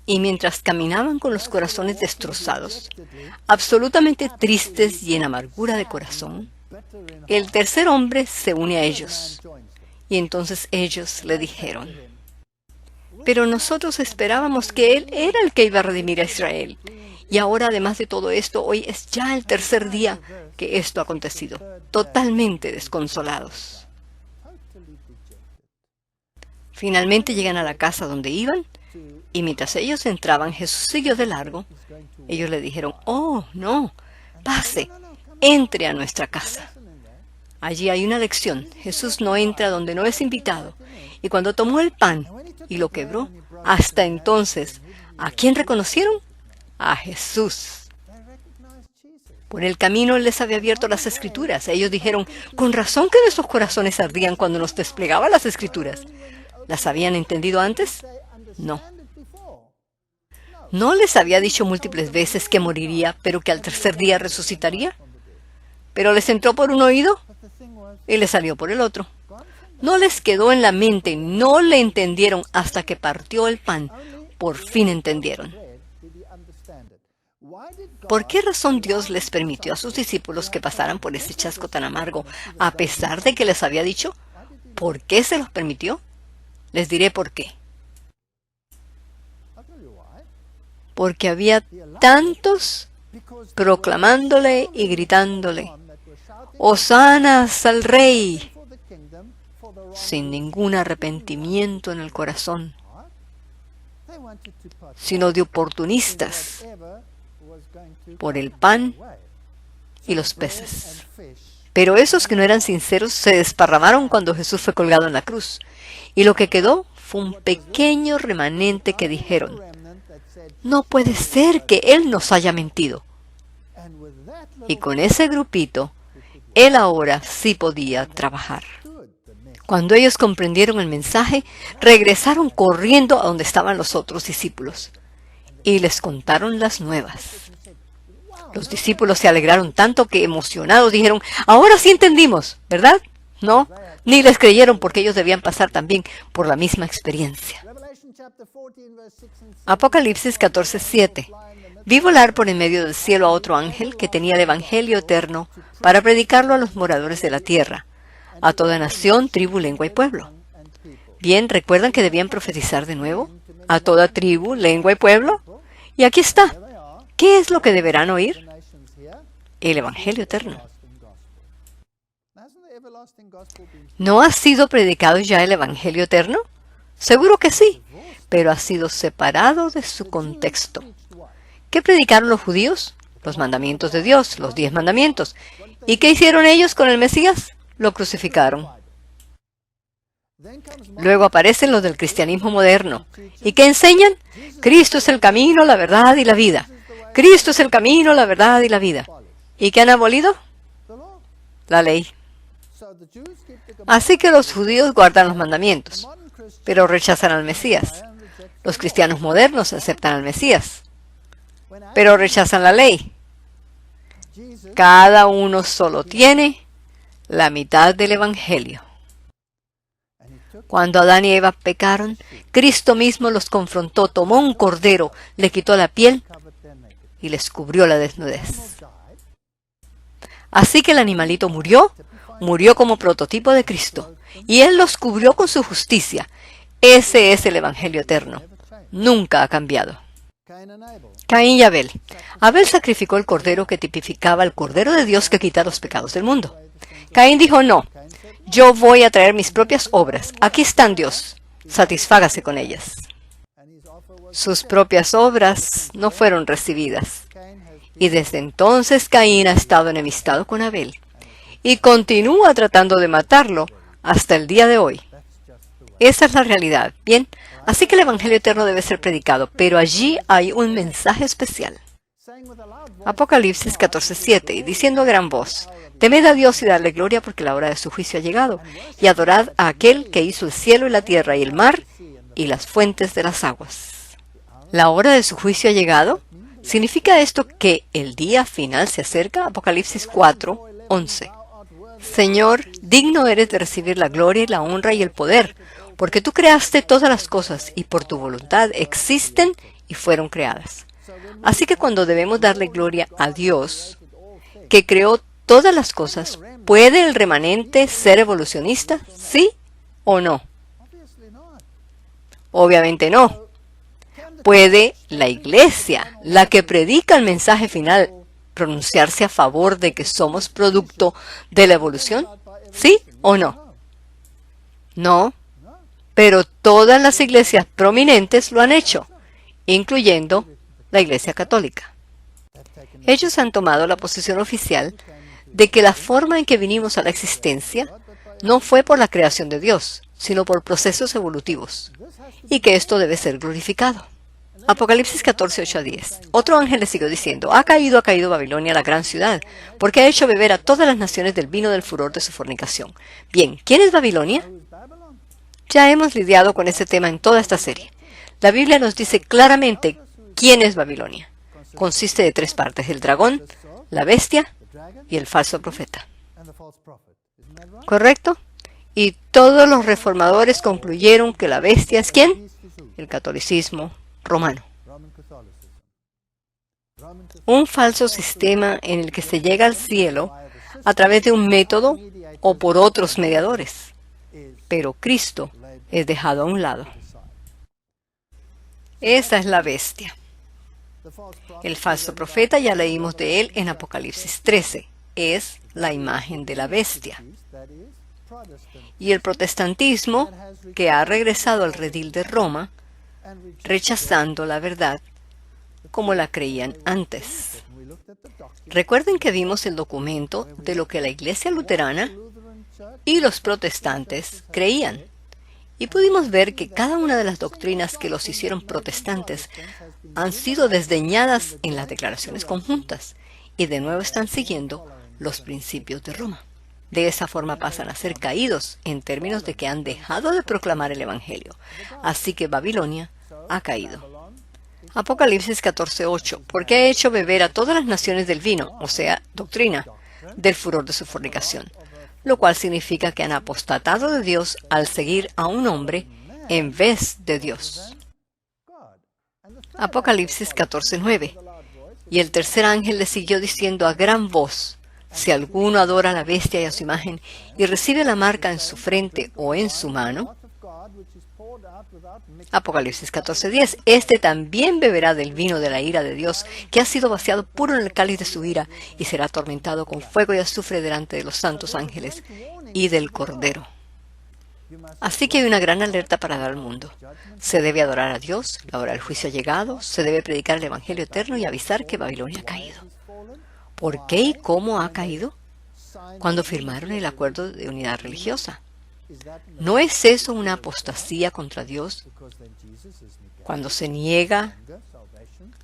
Y mientras caminaban con los corazones destrozados, absolutamente tristes y en amargura de corazón, el tercer hombre se une a ellos. Y entonces ellos le dijeron, pero nosotros esperábamos que Él era el que iba a redimir a Israel. Y ahora, además de todo esto, hoy es ya el tercer día que esto ha acontecido, totalmente desconsolados. Finalmente llegan a la casa donde iban, y mientras ellos entraban, Jesús siguió de largo. Ellos le dijeron, oh, no, pase, entre a nuestra casa. Allí hay una lección. Jesús no entra donde no es invitado. Y cuando tomó el pan y lo quebró, hasta entonces, ¿a quién reconocieron? A Jesús. Por el camino Él les había abierto las Escrituras. Ellos dijeron, con razón que nuestros corazones ardían cuando nos desplegaba las Escrituras. ¿Las habían entendido antes? No. ¿No les había dicho múltiples veces que moriría, pero que al tercer día resucitaría? Pero les entró por un oído y les salió por el otro. No les quedó en la mente, no le entendieron hasta que partió el pan. Por fin entendieron. ¿Por qué razón Dios les permitió a sus discípulos que pasaran por ese chasco tan amargo, a pesar de que les había dicho? ¿Por qué se los permitió? Les diré por qué. Porque había tantos proclamándole y gritándole, ¡Hosanas al Rey!, sin ningún arrepentimiento en el corazón, sino de oportunistas por el pan y los peces. Pero esos que no eran sinceros se desparramaron cuando Jesús fue colgado en la cruz, y lo que quedó fue un pequeño remanente que dijeron, no puede ser que Él nos haya mentido. Y con ese grupito, Él ahora sí podía trabajar. Cuando ellos comprendieron el mensaje, regresaron corriendo a donde estaban los otros discípulos y les contaron las nuevas. Los discípulos se alegraron tanto que, emocionados, dijeron, ahora sí entendimos, ¿verdad? No, ni les creyeron porque ellos debían pasar también por la misma experiencia. Apocalipsis 14:7. Vi volar por en medio del cielo a otro ángel que tenía el Evangelio eterno para predicarlo a los moradores de la tierra, a toda nación, tribu, lengua y pueblo. Bien, ¿recuerdan que debían profetizar de nuevo? A toda tribu, lengua y pueblo. Y aquí está. ¿Qué es lo que deberán oír? El Evangelio eterno. ¿No ha sido predicado ya el Evangelio eterno? Seguro que sí, pero ha sido separado de su contexto. ¿Qué predicaron los judíos? Los mandamientos de Dios, los 10 mandamientos. ¿Y qué hicieron ellos con el Mesías? Lo crucificaron. Luego aparecen los del cristianismo moderno. ¿Y qué enseñan? Cristo es el camino, la verdad y la vida. Cristo es el camino, la verdad y la vida. ¿Y qué han abolido? La ley. Así que los judíos guardan los mandamientos, pero rechazan al Mesías. Los cristianos modernos aceptan al Mesías, pero rechazan la ley. Cada uno solo tiene la mitad del Evangelio. Cuando Adán y Eva pecaron, Cristo mismo los confrontó, tomó un cordero, le quitó la piel y les cubrió la desnudez. Así que el animalito murió como prototipo de Cristo, y Él los cubrió con su justicia. Ese es el Evangelio eterno. Nunca ha cambiado. Caín y Abel. Abel sacrificó el cordero que tipificaba el Cordero de Dios que quita los pecados del mundo. Caín dijo, no, yo voy a traer mis propias obras. Aquí están, Dios. Satisfágase con ellas. Sus propias obras no fueron recibidas. Y desde entonces Caín ha estado enemistado con Abel. Y continúa tratando de matarlo hasta el día de hoy. Esa es la realidad. Bien, así que el Evangelio eterno debe ser predicado, pero allí hay un mensaje especial. Apocalipsis 14:7, y diciendo a gran voz, temed a Dios y darle gloria porque la hora de su juicio ha llegado, y adorad a aquel que hizo el cielo y la tierra y el mar y las fuentes de las aguas. ¿La hora de su juicio ha llegado? ¿Significa esto que el día final se acerca? Apocalipsis 4:11. Señor, digno eres de recibir la gloria y la honra y el poder, porque tú creaste todas las cosas y por tu voluntad existen y fueron creadas. Así que cuando debemos darle gloria a Dios, que creó todas las cosas, ¿puede el remanente ser evolucionista? ¿Sí o no? Obviamente no. ¿Puede la iglesia, la que predica el mensaje final, pronunciarse a favor de que somos producto de la evolución? ¿Sí o no? No, pero todas las iglesias prominentes lo han hecho, incluyendo la Iglesia Católica. Ellos han tomado la posición oficial de que la forma en que vinimos a la existencia no fue por la creación de Dios, sino por procesos evolutivos, y que esto debe ser glorificado. Apocalipsis 14:8-10. Otro ángel le siguió diciendo, ha caído Babilonia, la gran ciudad, porque ha hecho beber a todas las naciones del vino del furor de su fornicación. Bien, ¿quién es Babilonia? Ya hemos lidiado con ese tema en toda esta serie. La Biblia nos dice claramente quién es Babilonia. Consiste de 3 partes, el dragón, la bestia y el falso profeta. ¿Correcto? Y todos los reformadores concluyeron que la bestia es ¿quién? El catolicismo romano. Un falso sistema en el que se llega al cielo a través de un método o por otros mediadores. Pero Cristo es dejado a un lado. Esa es la bestia. El falso profeta, ya leímos de él en Apocalipsis 13, es la imagen de la bestia. Y el protestantismo, que ha regresado al redil de Roma, rechazando la verdad como la creían antes. Recuerden que vimos el documento de lo que la Iglesia Luterana y los protestantes creían. Y pudimos ver que cada una de las doctrinas que los hicieron protestantes han sido desdeñadas en las declaraciones conjuntas y de nuevo están siguiendo los principios de Roma. De esa forma pasan a ser caídos en términos de que han dejado de proclamar el Evangelio. Así que Babilonia ha caído. Apocalipsis 14:8. Porque ha hecho beber a todas las naciones del vino, o sea, doctrina, del furor de su fornicación. Lo cual significa que han apostatado de Dios al seguir a un hombre en vez de Dios. Apocalipsis 14:9. Y el tercer ángel le siguió diciendo a gran voz, si alguno adora a la bestia y a su imagen, y recibe la marca en su frente o en su mano, Apocalipsis 14:10, este también beberá del vino de la ira de Dios, que ha sido vaciado puro en el cáliz de su ira, y será atormentado con fuego y azufre delante de los santos ángeles y del Cordero. Así que hay una gran alerta para dar al mundo. Se debe adorar a Dios, la hora del juicio ha llegado, se debe predicar el Evangelio eterno y avisar que Babilonia ha caído. ¿Por qué y cómo ha caído? Cuando firmaron el acuerdo de unidad religiosa. ¿No es eso una apostasía contra Dios? Cuando se niega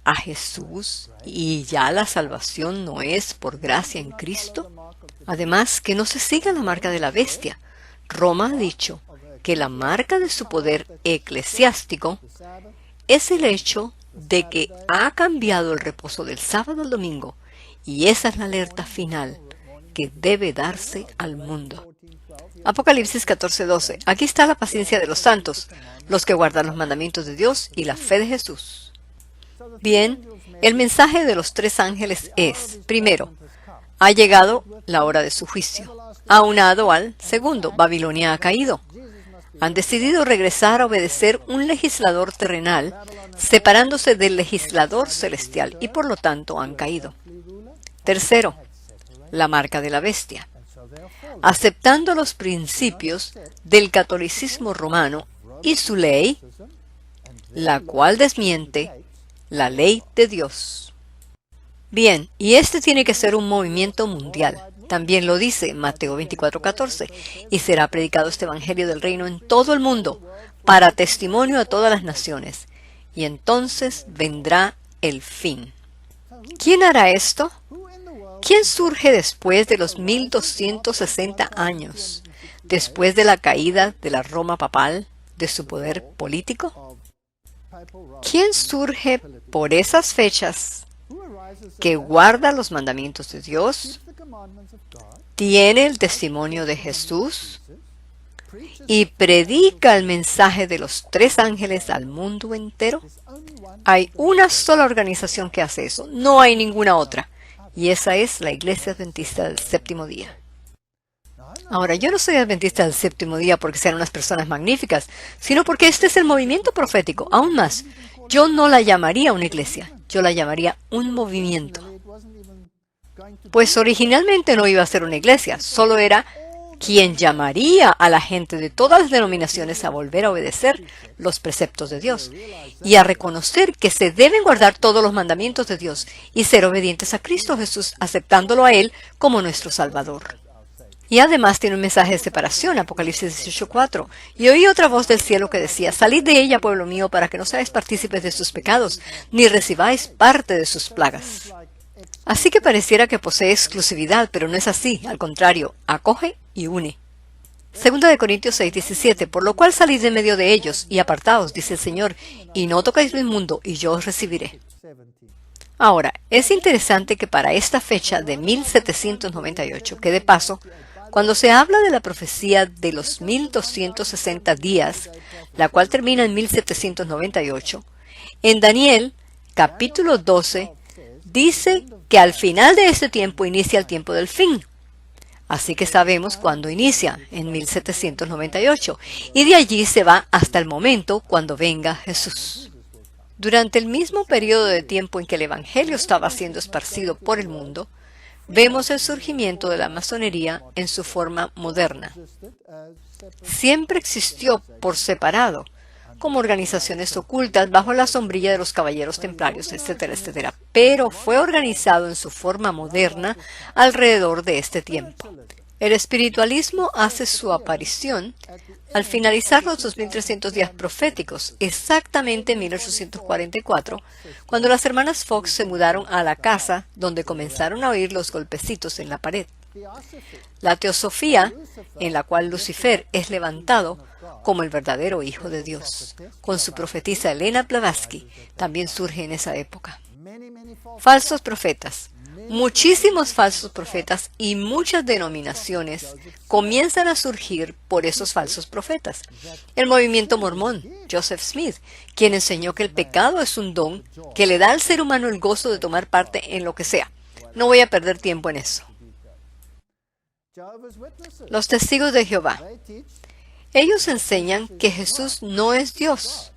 a Jesús y ya la salvación no es por gracia en Cristo. Además, que no se siga la marca de la bestia. Roma ha dicho que la marca de su poder eclesiástico es el hecho de que ha cambiado el reposo del sábado al domingo, y esa es la alerta final que debe darse al mundo. Apocalipsis 14:12. Aquí está la paciencia de los santos, los que guardan los mandamientos de Dios y la fe de Jesús. Bien, el mensaje de los tres ángeles es, primero, ha llegado la hora de su juicio. Aunado al, segundo, Babilonia ha caído. Han decidido regresar a obedecer un legislador terrenal, separándose del legislador celestial, y por lo tanto han caído. Tercero, la marca de la bestia. Aceptando los principios del catolicismo romano y su ley, la cual desmiente la ley de Dios. Bien, y este tiene que ser un movimiento mundial. También lo dice Mateo 24:14, y será predicado este evangelio del reino en todo el mundo, para testimonio a todas las naciones, y entonces vendrá el fin. ¿Quién hará esto? ¿Quién surge después de los 1260 años, después de la caída de la Roma papal, de su poder político? ¿Quién surge por esas fechas, que guarda los mandamientos de Dios, tiene el testimonio de Jesús y predica el mensaje de los tres ángeles al mundo entero? Hay una sola organización que hace eso, no hay ninguna otra, y esa es la Iglesia Adventista del Séptimo Día. Ahora, yo no soy adventista del séptimo día porque sean unas personas magníficas, sino porque este es el movimiento profético. Aún más, yo no la llamaría una iglesia, yo la llamaría un movimiento. Pues originalmente no iba a ser una iglesia, solo era quien llamaría a la gente de todas las denominaciones a volver a obedecer los preceptos de Dios y a reconocer que se deben guardar todos los mandamientos de Dios y ser obedientes a Cristo Jesús, aceptándolo a Él como nuestro Salvador. Y además tiene un mensaje de separación, Apocalipsis 18:4. Y oí otra voz del cielo que decía, salid de ella, pueblo mío, para que no seáis partícipes de sus pecados, ni recibáis parte de sus plagas. Así que pareciera que posee exclusividad, pero no es así. Al contrario, acoge y une. Segunda de Corintios 6:17, por lo cual salid de medio de ellos y apartaos, dice el Señor, y no tocáis lo inmundo, y yo os recibiré. Ahora, es interesante que para esta fecha de 1798, que de paso, cuando se habla de la profecía de los 1260 días, la cual termina en 1798, en Daniel, capítulo 12, dice que al final de este tiempo inicia el tiempo del fin. Así que sabemos cuándo inicia, en 1798, y de allí se va hasta el momento cuando venga Jesús. Durante el mismo periodo de tiempo en que el Evangelio estaba siendo esparcido por el mundo, vemos el surgimiento de la masonería en su forma moderna. Siempre existió por separado, como organizaciones ocultas bajo la sombrilla de los caballeros templarios, etcétera, etcétera, pero fue organizado en su forma moderna alrededor de este tiempo. El espiritualismo hace su aparición al finalizar los 2300 días proféticos, exactamente en 1844, cuando las hermanas Fox se mudaron a la casa donde comenzaron a oír los golpecitos en la pared. La teosofía, en la cual Lucifer es levantado como el verdadero Hijo de Dios, con su profetisa Elena Blavatsky, también surge en esa época. Falsos profetas. Muchísimos falsos profetas y muchas denominaciones comienzan a surgir por esos falsos profetas. El movimiento mormón, Joseph Smith, quien enseñó que el pecado es un don que le da al ser humano el gozo de tomar parte en lo que sea. No voy a perder tiempo en eso. Los testigos de Jehová. Ellos enseñan que Jesús no es Dios.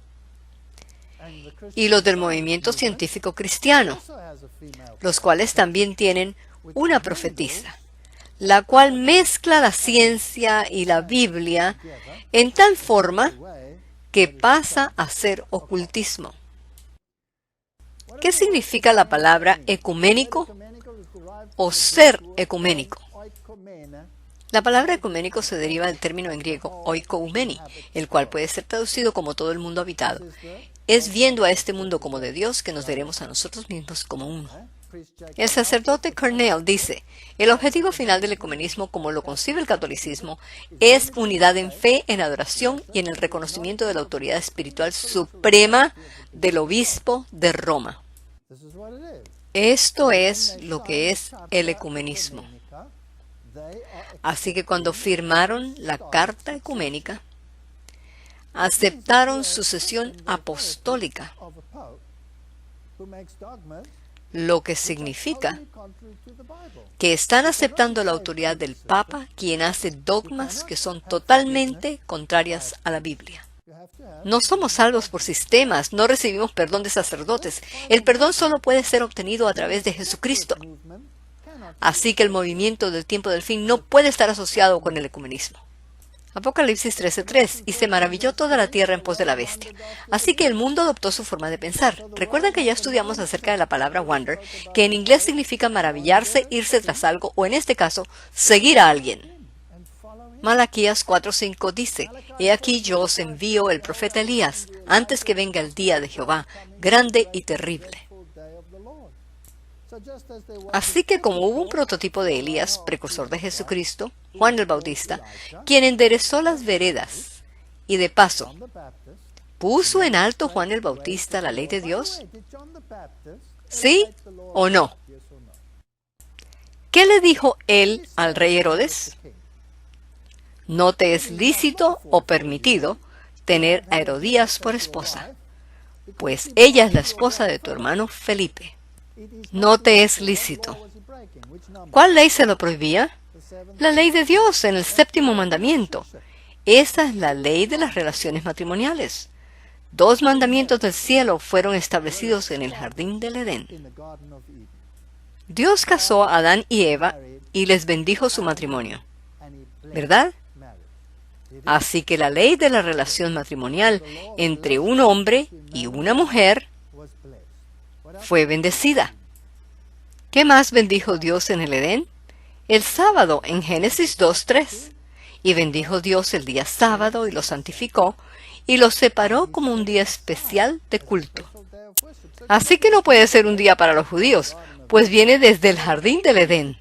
Y los del movimiento científico cristiano, los cuales también tienen una profetisa, la cual mezcla la ciencia y la Biblia en tal forma que pasa a ser ocultismo. ¿Qué significa la palabra ecuménico o ser ecuménico? La palabra ecuménico se deriva del término en griego oikoumeni, el cual puede ser traducido como todo el mundo habitado. Es viendo a este mundo como de Dios que nos veremos a nosotros mismos como uno. El sacerdote Cornell dice, el objetivo final del ecumenismo, como lo concibe el catolicismo, es unidad en fe, en adoración y en el reconocimiento de la autoridad espiritual suprema del obispo de Roma. Esto es lo que es el ecumenismo. Así que cuando firmaron la Carta Ecuménica, aceptaron sucesión apostólica, lo que significa que están aceptando la autoridad del Papa, quien hace dogmas que son totalmente contrarias a la Biblia. No somos salvos por sistemas, no recibimos perdón de sacerdotes. El perdón solo puede ser obtenido a través de Jesucristo. Así que el movimiento del tiempo del fin no puede estar asociado con el ecumenismo. Apocalipsis 13:3, y se maravilló toda la tierra en pos de la bestia. Así que el mundo adoptó su forma de pensar. Recuerdan que ya estudiamos acerca de la palabra wonder, que en inglés significa maravillarse, irse tras algo, o en este caso, seguir a alguien. Malaquías 4:5 dice, «He aquí yo os envío el profeta Elías, antes que venga el día de Jehová, grande y terrible». Así que como hubo un prototipo de Elías, precursor de Jesucristo, Juan el Bautista, quien enderezó las veredas, y de paso, ¿puso en alto Juan el Bautista la ley de Dios? ¿Sí o no? ¿Qué le dijo él al rey Herodes? No te es lícito o permitido tener a Herodías por esposa, pues ella es la esposa de tu hermano Felipe. No te es lícito. ¿Cuál ley se lo prohibía? La ley de Dios en el 7º mandamiento. Esa es la ley de las relaciones matrimoniales. 2 mandamientos del cielo fueron establecidos en el jardín del Edén. Dios casó a Adán y Eva y les bendijo su matrimonio, ¿verdad? Así que la ley de la relación matrimonial entre un hombre y una mujer fue bendecida. ¿Qué más bendijo Dios en el Edén? El sábado en Génesis 2:3. Y bendijo Dios el día sábado y lo santificó y lo separó como un día especial de culto. Así que no puede ser un día para los judíos, pues viene desde el jardín del Edén.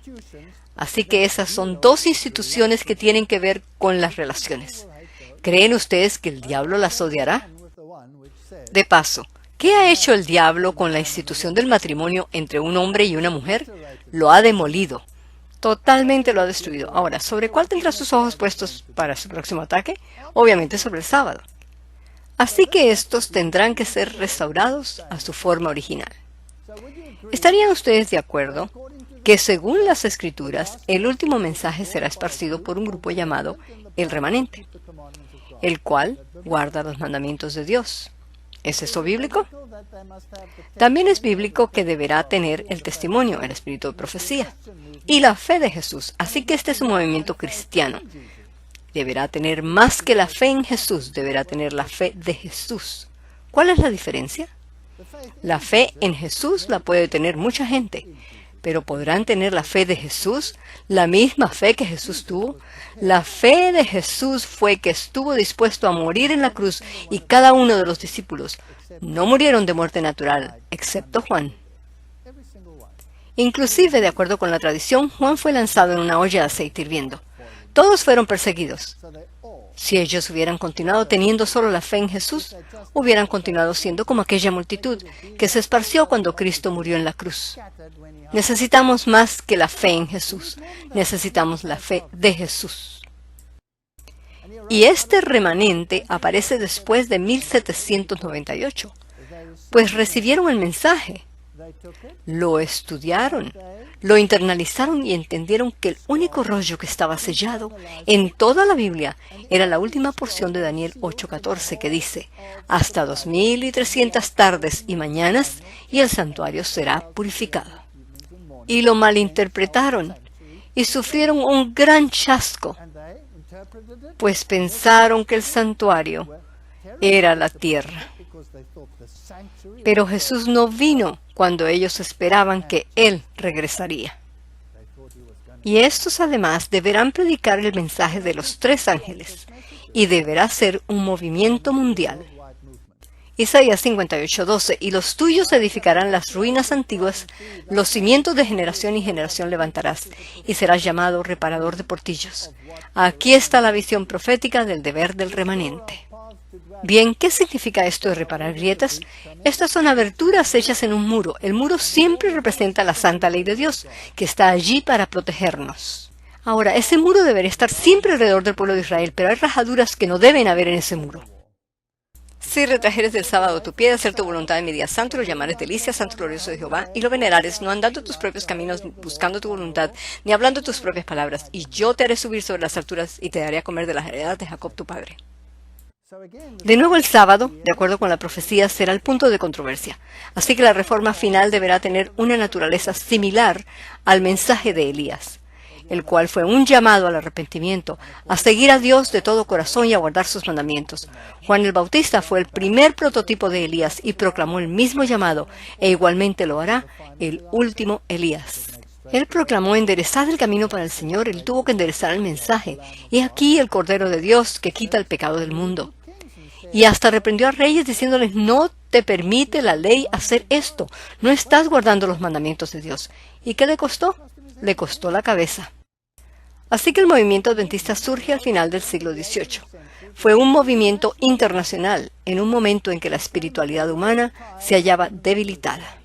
Así que esas son 2 instituciones que tienen que ver con las relaciones. ¿Creen ustedes que el diablo las odiará? De paso, ¿qué ha hecho el diablo con la institución del matrimonio entre un hombre y una mujer? Lo ha demolido. Totalmente lo ha destruido. Ahora, ¿sobre cuál tendrá sus ojos puestos para su próximo ataque? Obviamente sobre el sábado. Así que estos tendrán que ser restaurados a su forma original. ¿Estarían ustedes de acuerdo que según las Escrituras, el último mensaje será esparcido por un grupo llamado el remanente, el cual guarda los mandamientos de Dios? ¿Es eso bíblico? También es bíblico que deberá tener el testimonio, el espíritu de profecía y la fe de Jesús. Así que este es un movimiento cristiano. Deberá tener más que la fe en Jesús, deberá tener la fe de Jesús. ¿Cuál es la diferencia? La fe en Jesús la puede tener mucha gente, pero ¿podrán tener la fe de Jesús? ¿La misma fe que Jesús tuvo? La fe de Jesús fue que estuvo dispuesto a morir en la cruz y cada uno de los discípulos no murieron de muerte natural, excepto Juan. Inclusive, de acuerdo con la tradición, Juan fue lanzado en una olla de aceite hirviendo. Todos fueron perseguidos. Si ellos hubieran continuado teniendo solo la fe en Jesús, hubieran continuado siendo como aquella multitud que se esparció cuando Cristo murió en la cruz. Necesitamos más que la fe en Jesús. Necesitamos la fe de Jesús. Y este remanente aparece después de 1798, pues recibieron el mensaje, lo estudiaron, lo internalizaron y entendieron que el único rollo que estaba sellado en toda la Biblia era la última porción de Daniel 8:14 que dice, hasta 2300 tardes y mañanas y el santuario será purificado. Y lo malinterpretaron y sufrieron un gran chasco, pues pensaron que el santuario era la tierra. Pero Jesús no vino cuando ellos esperaban que Él regresaría. Y estos además deberán predicar el mensaje de los 3 ángeles, y deberá ser un movimiento mundial. Isaías 58:12, y los tuyos edificarán las ruinas antiguas, los cimientos de generación y generación levantarás, y serás llamado reparador de portillos. Aquí está la visión profética del deber del remanente. Bien, ¿qué significa esto de reparar grietas? Estas son aberturas hechas en un muro. El muro siempre representa la santa ley de Dios, que está allí para protegernos. Ahora, ese muro debería estar siempre alrededor del pueblo de Israel, pero hay rajaduras que no deben haber en ese muro. Si retrajeres del sábado tu pie de hacer tu voluntad en mi día santo, lo llamares delicia, santo glorioso de Jehová, y lo venerares, no andando tus propios caminos, buscando tu voluntad, ni hablando tus propias palabras, y yo te haré subir sobre las alturas, y te daré a comer de las heredades de Jacob tu padre. De nuevo el sábado, de acuerdo con la profecía, será el punto de controversia. Así que la reforma final deberá tener una naturaleza similar al mensaje de Elías, el cual fue un llamado al arrepentimiento, a seguir a Dios de todo corazón y a guardar sus mandamientos. Juan el Bautista fue el primer prototipo de Elías y proclamó el mismo llamado, e igualmente lo hará el último Elías. Él proclamó: enderezad el camino para el Señor. Él tuvo que enderezar el mensaje. Y aquí el Cordero de Dios que quita el pecado del mundo. Y hasta reprendió a reyes diciéndoles: no te permite la ley hacer esto. No estás guardando los mandamientos de Dios. ¿Y qué le costó? Le costó la cabeza. Así que el movimiento adventista surge al final del siglo XVIII. Fue un movimiento internacional en un momento en que la espiritualidad humana se hallaba debilitada.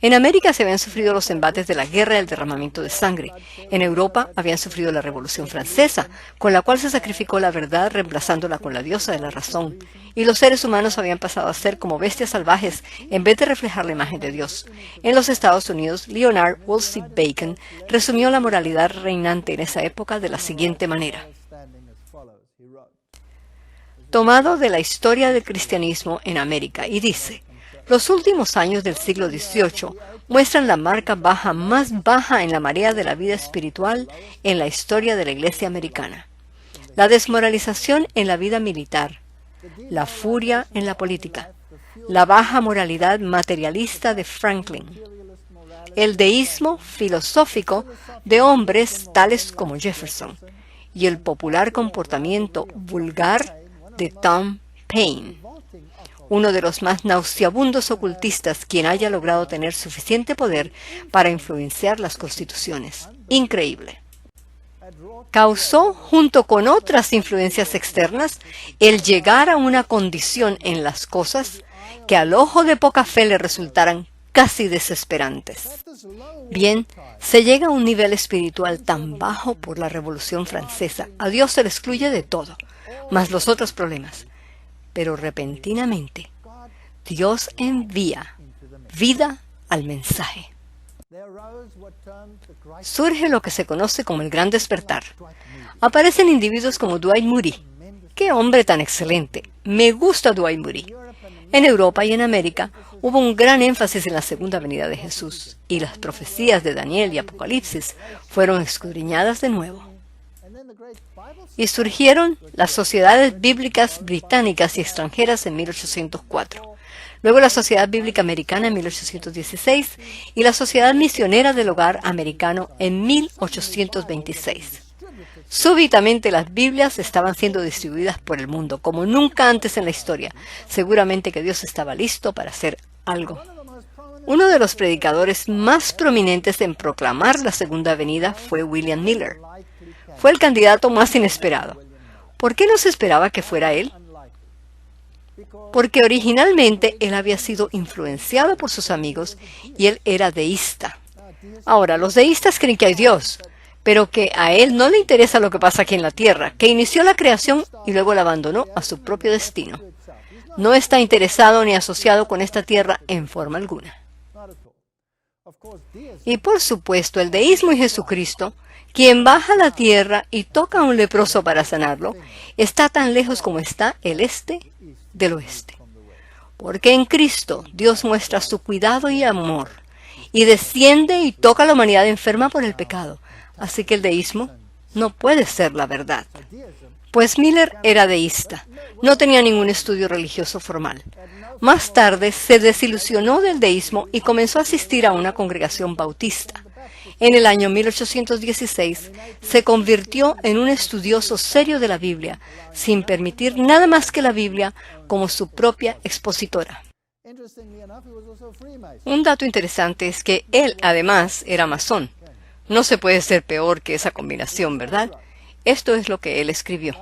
En América se habían sufrido los embates de la guerra y el derramamiento de sangre. En Europa habían sufrido la Revolución Francesa, con la cual se sacrificó la verdad reemplazándola con la diosa de la razón. Y los seres humanos habían pasado a ser como bestias salvajes en vez de reflejar la imagen de Dios. En los Estados Unidos, Leonard Woolsey Bacon resumió la moralidad reinante en esa época de la siguiente manera. Tomado de la historia del cristianismo en América, y dice: los últimos años del siglo XVIII muestran la marca baja más baja en la marea de la vida espiritual en la historia de la Iglesia americana. La desmoralización en la vida militar, la furia en la política, la baja moralidad materialista de Franklin, el deísmo filosófico de hombres tales como Jefferson y el popular comportamiento vulgar de Tom Paine, uno de los más nauseabundos ocultistas quien haya logrado tener suficiente poder para influenciar las constituciones. Increíble. Causó, junto con otras influencias externas, el llegar a una condición en las cosas que al ojo de poca fe le resultaran casi desesperantes. Bien, se llega a un nivel espiritual tan bajo por la Revolución Francesa. A Dios se le excluye de todo, más los otros problemas. Pero repentinamente, Dios envía vida al mensaje. Surge lo que se conoce como el Gran Despertar. Aparecen individuos como Dwight Moody. ¡Qué hombre tan excelente! Me gusta Dwight Moody. En Europa y en América hubo un gran énfasis en la segunda venida de Jesús, y las profecías de Daniel y Apocalipsis fueron escudriñadas de nuevo. Y surgieron las sociedades bíblicas británicas y extranjeras en 1804. Luego la Sociedad Bíblica Americana en 1816 y la Sociedad Misionera del Hogar Americano en 1826. Súbitamente las Biblias estaban siendo distribuidas por el mundo como nunca antes en la historia. Seguramente que Dios estaba listo para hacer algo. Uno de los predicadores más prominentes en proclamar la segunda venida fue William Miller. Fue el candidato más inesperado. ¿Por qué no se esperaba que fuera él? Porque originalmente él había sido influenciado por sus amigos y él era deísta. Ahora, los deístas creen que hay Dios, pero que a él no le interesa lo que pasa aquí en la tierra, que inició la creación y luego la abandonó a su propio destino. No está interesado ni asociado con esta tierra en forma alguna. Y por supuesto, el deísmo y Jesucristo, quien baja a la tierra y toca a un leproso para sanarlo, está tan lejos como está el este del oeste. Porque en Cristo Dios muestra su cuidado y amor, y desciende y toca a la humanidad enferma por el pecado. Así que el deísmo no puede ser la verdad. Pues Miller era deísta, no tenía ningún estudio religioso formal. Más tarde se desilusionó del deísmo y comenzó a asistir a una congregación bautista. En el año 1816 se convirtió en un estudioso serio de la Biblia, sin permitir nada más que la Biblia como su propia expositora. Un dato interesante es que él además era masón. No se puede ser peor que esa combinación, ¿verdad? Esto es lo que él escribió.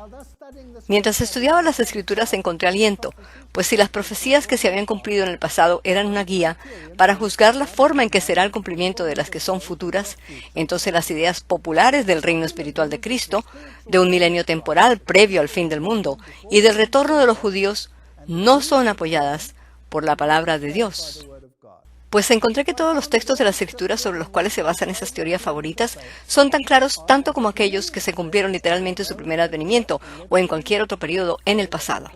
Mientras estudiaba las Escrituras encontré aliento, pues si las profecías que se habían cumplido en el pasado eran una guía para juzgar la forma en que será el cumplimiento de las que son futuras, entonces las ideas populares del reino espiritual de Cristo, de un milenio temporal previo al fin del mundo y del retorno de los judíos, no son apoyadas por la palabra de Dios. Pues encontré que todos los textos de las Escrituras sobre los cuales se basan esas teorías favoritas son tan claros tanto como aquellos que se cumplieron literalmente en su primer advenimiento o en cualquier otro periodo en el pasado.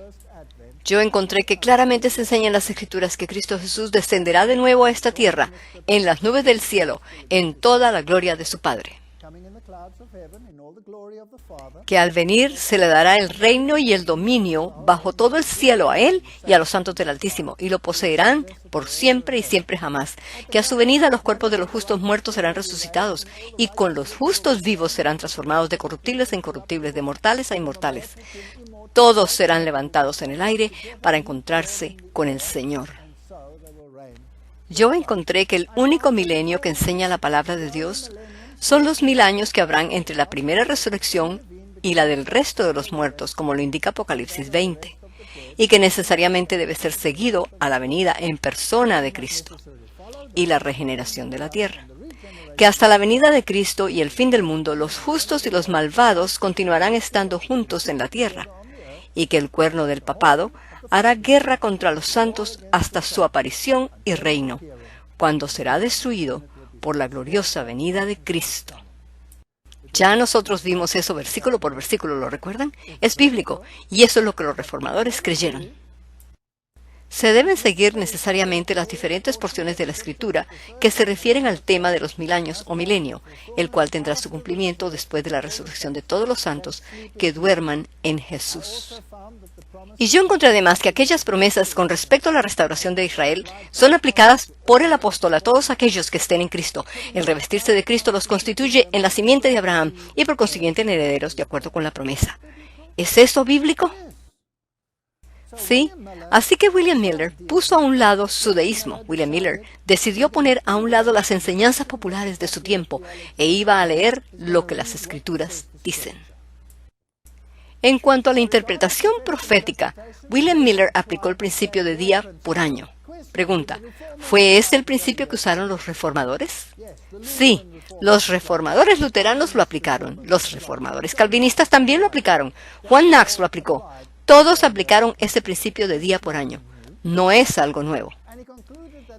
Yo encontré que claramente se enseña en las Escrituras que Cristo Jesús descenderá de nuevo a esta tierra, en las nubes del cielo, en toda la gloria de su Padre. Que al venir se le dará el reino y el dominio bajo todo el cielo a Él y a los santos del Altísimo, y lo poseerán por siempre y siempre jamás. Que a su venida los cuerpos de los justos muertos serán resucitados, y con los justos vivos serán transformados de corruptibles a incorruptibles, de mortales a inmortales. Todos serán levantados en el aire para encontrarse con el Señor. Yo encontré que el único milenio que enseña la palabra de Dios son los 1000 años que habrán entre la primera resurrección y la del resto de los muertos, como lo indica Apocalipsis 20, y que necesariamente debe ser seguido a la venida en persona de Cristo y la regeneración de la tierra. Que hasta la venida de Cristo y el fin del mundo, los justos y los malvados continuarán estando juntos en la tierra, y que el cuerno del papado hará guerra contra los santos hasta su aparición y reino, cuando será destruido por la gloriosa venida de Cristo. Ya nosotros vimos eso versículo por versículo, ¿lo recuerdan? Es bíblico, y eso es lo que los reformadores creyeron. Se deben seguir necesariamente las diferentes porciones de la Escritura que se refieren al tema de los 1000 años o milenio, el cual tendrá su cumplimiento después de la resurrección de todos los santos que duerman en Jesús. Y yo encontré además que aquellas promesas con respecto a la restauración de Israel son aplicadas por el apóstol a todos aquellos que estén en Cristo. El revestirse de Cristo los constituye en la simiente de Abraham y por consiguiente en herederos de acuerdo con la promesa. ¿Es eso bíblico? Sí, así que William Miller puso a un lado su deísmo. William Miller decidió poner a un lado las enseñanzas populares de su tiempo e iba a leer lo que las Escrituras dicen. En cuanto a la interpretación profética, William Miller aplicó el principio de día por año. Pregunta, ¿fue ese el principio que usaron los reformadores? Sí, los reformadores luteranos lo aplicaron. Los reformadores calvinistas también lo aplicaron. John Knox lo aplicó. Todos aplicaron ese principio de día por año. No es algo nuevo.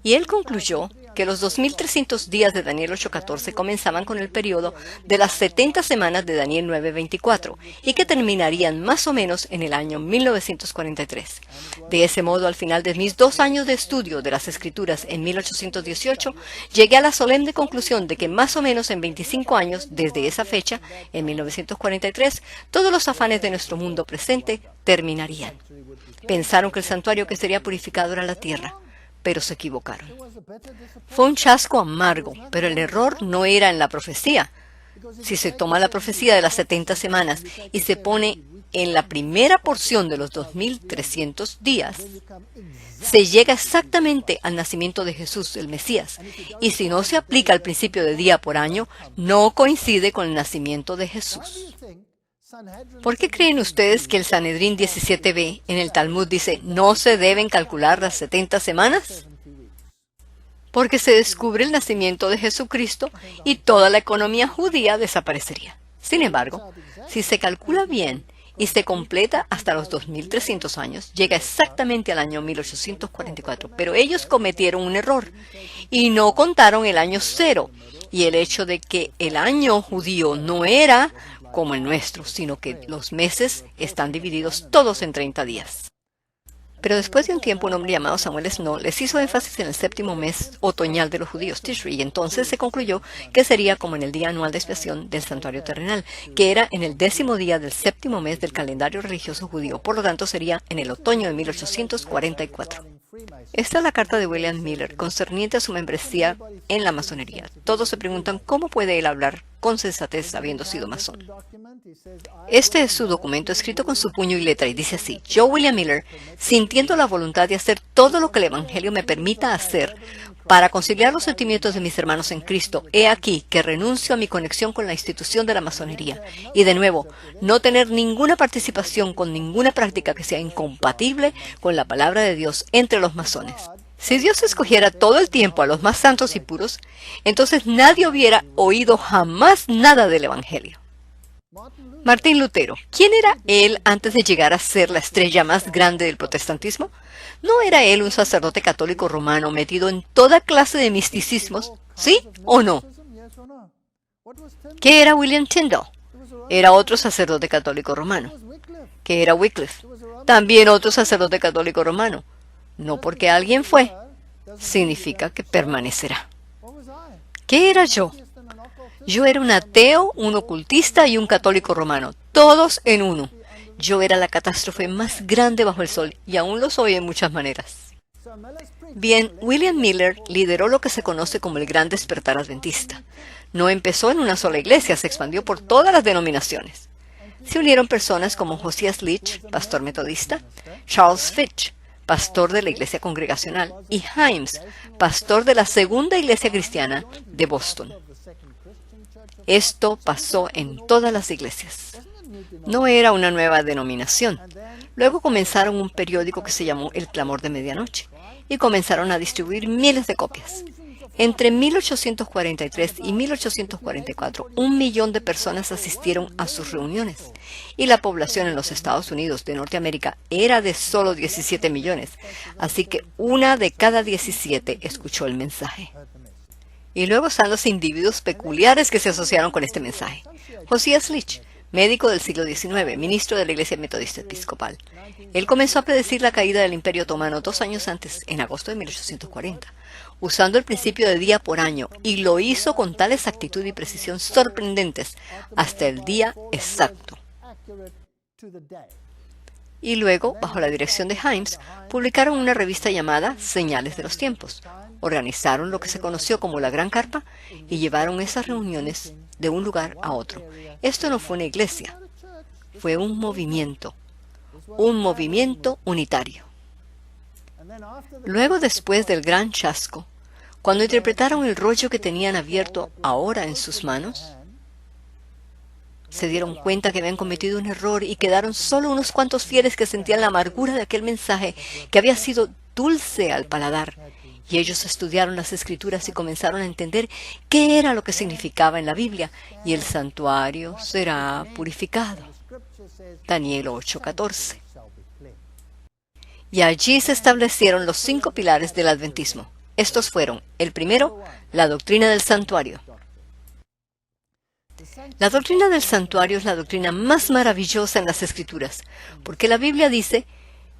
Y él concluyó que los 2300 días de Daniel 8:14 comenzaban con el periodo de las 70 semanas de Daniel 9:24 y que terminarían más o menos en el año 1943. De ese modo, al final de mis 2 años de estudio de las Escrituras en 1818, llegué a la solemne conclusión de que más o menos en 25 años desde esa fecha, en 1943, todos los afanes de nuestro mundo presente terminarían. Pensaron que el santuario que sería purificado era la tierra, pero se equivocaron. Fue un chasco amargo, pero el error no era en la profecía. Si se toma la profecía de las 70 semanas y se pone en la primera porción de los 2300 días, se llega exactamente al nacimiento de Jesús, el Mesías. Y si no se aplica el principio de día por año, no coincide con el nacimiento de Jesús. ¿Por qué creen ustedes que el Sanedrín 17b en el Talmud dice no se deben calcular las 70 semanas? Porque se descubre el nacimiento de Jesucristo y toda la economía judía desaparecería. Sin embargo, si se calcula bien y se completa hasta los 2300 años, llega exactamente al año 1844. Pero ellos cometieron un error y no contaron el año cero. Y el hecho de que el año judío no era como el nuestro, sino que los meses están divididos todos en 30 días. Pero después de un tiempo, un hombre llamado Samuel Snow les hizo énfasis en el 7º mes otoñal de los judíos, Tishri, y entonces se concluyó que sería como en el día anual de expiación del santuario terrenal, que era en el 10º día del 7º mes del calendario religioso judío, por lo tanto sería en el otoño de 1844. Esta es la carta de William Miller concerniente a su membresía en la masonería. Todos se preguntan cómo puede él hablar con sensatez habiendo sido masón. Este es su documento escrito con su puño y letra y dice así: yo, William Miller, sintiendo la voluntad de hacer todo lo que el Evangelio me permita hacer para conciliar los sentimientos de mis hermanos en Cristo, he aquí que renuncio a mi conexión con la institución de la masonería y, de nuevo, no tener ninguna participación con ninguna práctica que sea incompatible con la palabra de Dios entre los masones. Si Dios escogiera todo el tiempo a los más santos y puros, entonces nadie hubiera oído jamás nada del Evangelio. Martín Lutero, ¿quién era él antes de llegar a ser la estrella más grande del protestantismo? ¿No era él un sacerdote católico romano metido en toda clase de misticismos? ¿Sí o no? ¿Qué era William Tyndale? Era otro sacerdote católico romano. ¿Qué era Wycliffe? También otro sacerdote católico romano. No porque alguien fue, significa que permanecerá. ¿Qué era yo? Yo era un ateo, un ocultista y un católico romano, todos en uno. Yo era la catástrofe más grande bajo el sol, y aún lo soy en muchas maneras. Bien, William Miller lideró lo que se conoce como el Gran Despertar Adventista. No empezó en una sola iglesia, se expandió por todas las denominaciones. Se unieron personas como Josias Leach, pastor metodista, Charles Fitch, pastor de la Iglesia Congregacional, y Himes, pastor de la Segunda Iglesia Cristiana de Boston. Esto pasó en todas las iglesias. No era una nueva denominación. Luego comenzaron un periódico que se llamó El Clamor de Medianoche y comenzaron a distribuir miles de copias. Entre 1843 y 1844, 1 millón de personas asistieron a sus reuniones y la población en los Estados Unidos de Norteamérica era de solo 17 millones, así que 1 de cada 17 escuchó el mensaje. Y luego están los individuos peculiares que se asociaron con este mensaje. Josias Leach, médico del siglo XIX, ministro de la Iglesia Metodista Episcopal. Él comenzó a predecir la caída del Imperio Otomano 2 años antes, en agosto de 1840, usando el principio de día por año, y lo hizo con tal exactitud y precisión sorprendentes hasta el día exacto. Y luego, bajo la dirección de Himes, publicaron una revista llamada Señales de los Tiempos. Organizaron lo que se conoció como la Gran Carpa y llevaron esas reuniones de un lugar a otro. Esto no fue una iglesia, fue un movimiento unitario. Luego, después del gran chasco, cuando interpretaron el rollo que tenían abierto ahora en sus manos, se dieron cuenta que habían cometido un error y quedaron solo unos cuantos fieles que sentían la amargura de aquel mensaje que había sido dulce al paladar. Y ellos estudiaron las Escrituras y comenzaron a entender qué era lo que significaba en la Biblia. Y el santuario será purificado. Daniel 8:14. Y allí se establecieron los 5 pilares del adventismo. Estos fueron: el primero, la doctrina del santuario. La doctrina del santuario es la doctrina más maravillosa en las Escrituras, porque la Biblia dice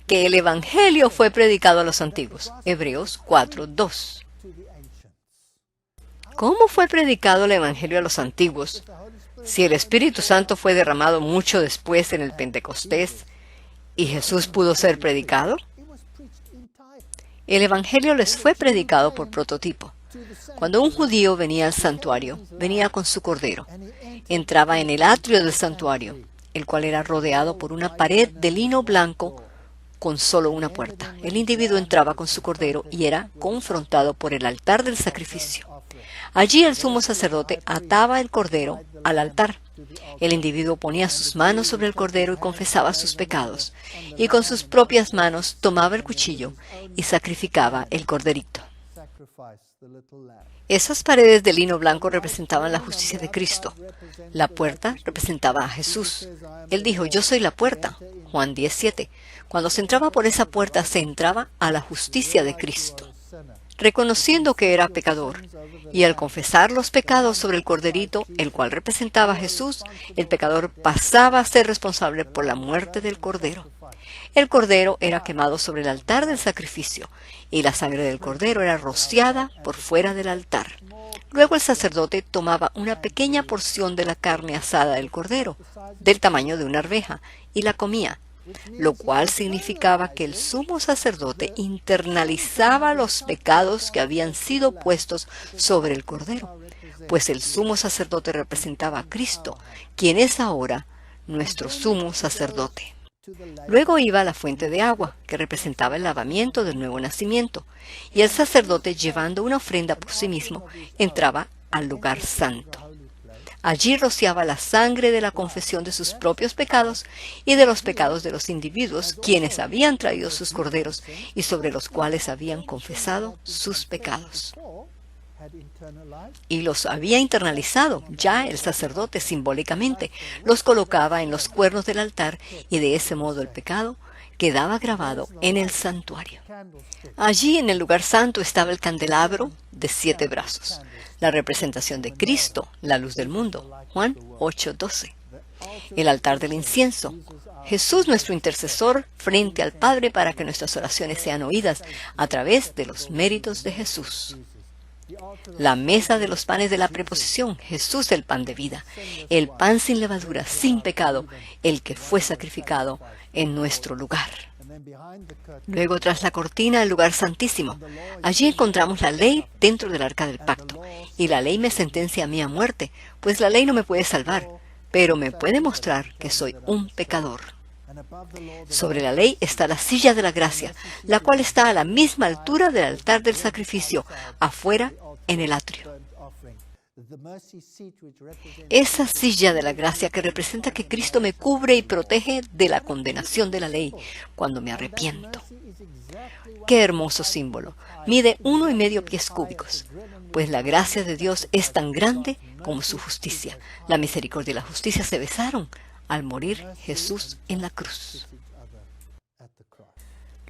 que el Evangelio fue predicado a los antiguos. Hebreos 4:2. ¿Cómo fue predicado el Evangelio a los antiguos si el Espíritu Santo fue derramado mucho después en el Pentecostés y Jesús pudo ser predicado? El Evangelio les fue predicado por prototipo. Cuando un judío venía al santuario, venía con su cordero. Entraba en el atrio del santuario, el cual era rodeado por una pared de lino blanco con solo una puerta. El individuo entraba con su cordero y era confrontado por el altar del sacrificio. Allí el sumo sacerdote ataba el cordero al altar. El individuo ponía sus manos sobre el cordero y confesaba sus pecados, y con sus propias manos tomaba el cuchillo y sacrificaba el corderito. Esas paredes de lino blanco representaban la justicia de Cristo. La puerta representaba a Jesús. Él dijo: yo soy la puerta, Juan 10:7. Cuando se entraba por esa puerta, se entraba a la justicia de Cristo. Reconociendo que era pecador, y al confesar los pecados sobre el corderito, el cual representaba a Jesús, el pecador pasaba a ser responsable por la muerte del cordero. El cordero era quemado sobre el altar del sacrificio, y la sangre del cordero era rociada por fuera del altar. Luego el sacerdote tomaba una pequeña porción de la carne asada del cordero, del tamaño de una arveja, y la comía, lo cual significaba que el sumo sacerdote internalizaba los pecados que habían sido puestos sobre el cordero. pues el sumo sacerdote representaba a Cristo, quien es ahora nuestro sumo sacerdote. Luego iba a la fuente de agua, que representaba el lavamiento del nuevo nacimiento, y el sacerdote, llevando una ofrenda por sí mismo, entraba al lugar santo. Allí rociaba la sangre de la confesión de sus propios pecados y de los pecados de los individuos quienes habían traído sus corderos y sobre los cuales habían confesado sus pecados. Y los había internalizado ya el sacerdote simbólicamente, los colocaba en los cuernos del altar y de ese modo el pecado quedaba grabado en el santuario. Allí en el lugar santo estaba el candelabro de 7 brazos, la representación de Cristo, la luz del mundo, Juan 8:12. El altar del incienso, Jesús nuestro intercesor frente al Padre para que nuestras oraciones sean oídas a través de los méritos de Jesús. La mesa de los panes de la preposición, Jesús el pan de vida, el pan sin levadura, sin pecado, el que fue sacrificado en nuestro lugar. Luego, tras la cortina, el lugar santísimo. Allí encontramos la ley dentro del arca del pacto, y la ley me sentencia a mí a muerte, pues la ley no me puede salvar, pero me puede mostrar que soy un pecador. Sobre la ley está la silla de la gracia, la cual está a la misma altura del altar del sacrificio, afuera en el atrio. Esa silla de la gracia que representa que Cristo me cubre y protege de la condenación de la ley cuando me arrepiento. ¡Qué hermoso símbolo! Mide 1,5 pies cúbicos, pues la gracia de Dios es tan grande como su justicia. La misericordia y la justicia se besaron al morir Jesús en la cruz.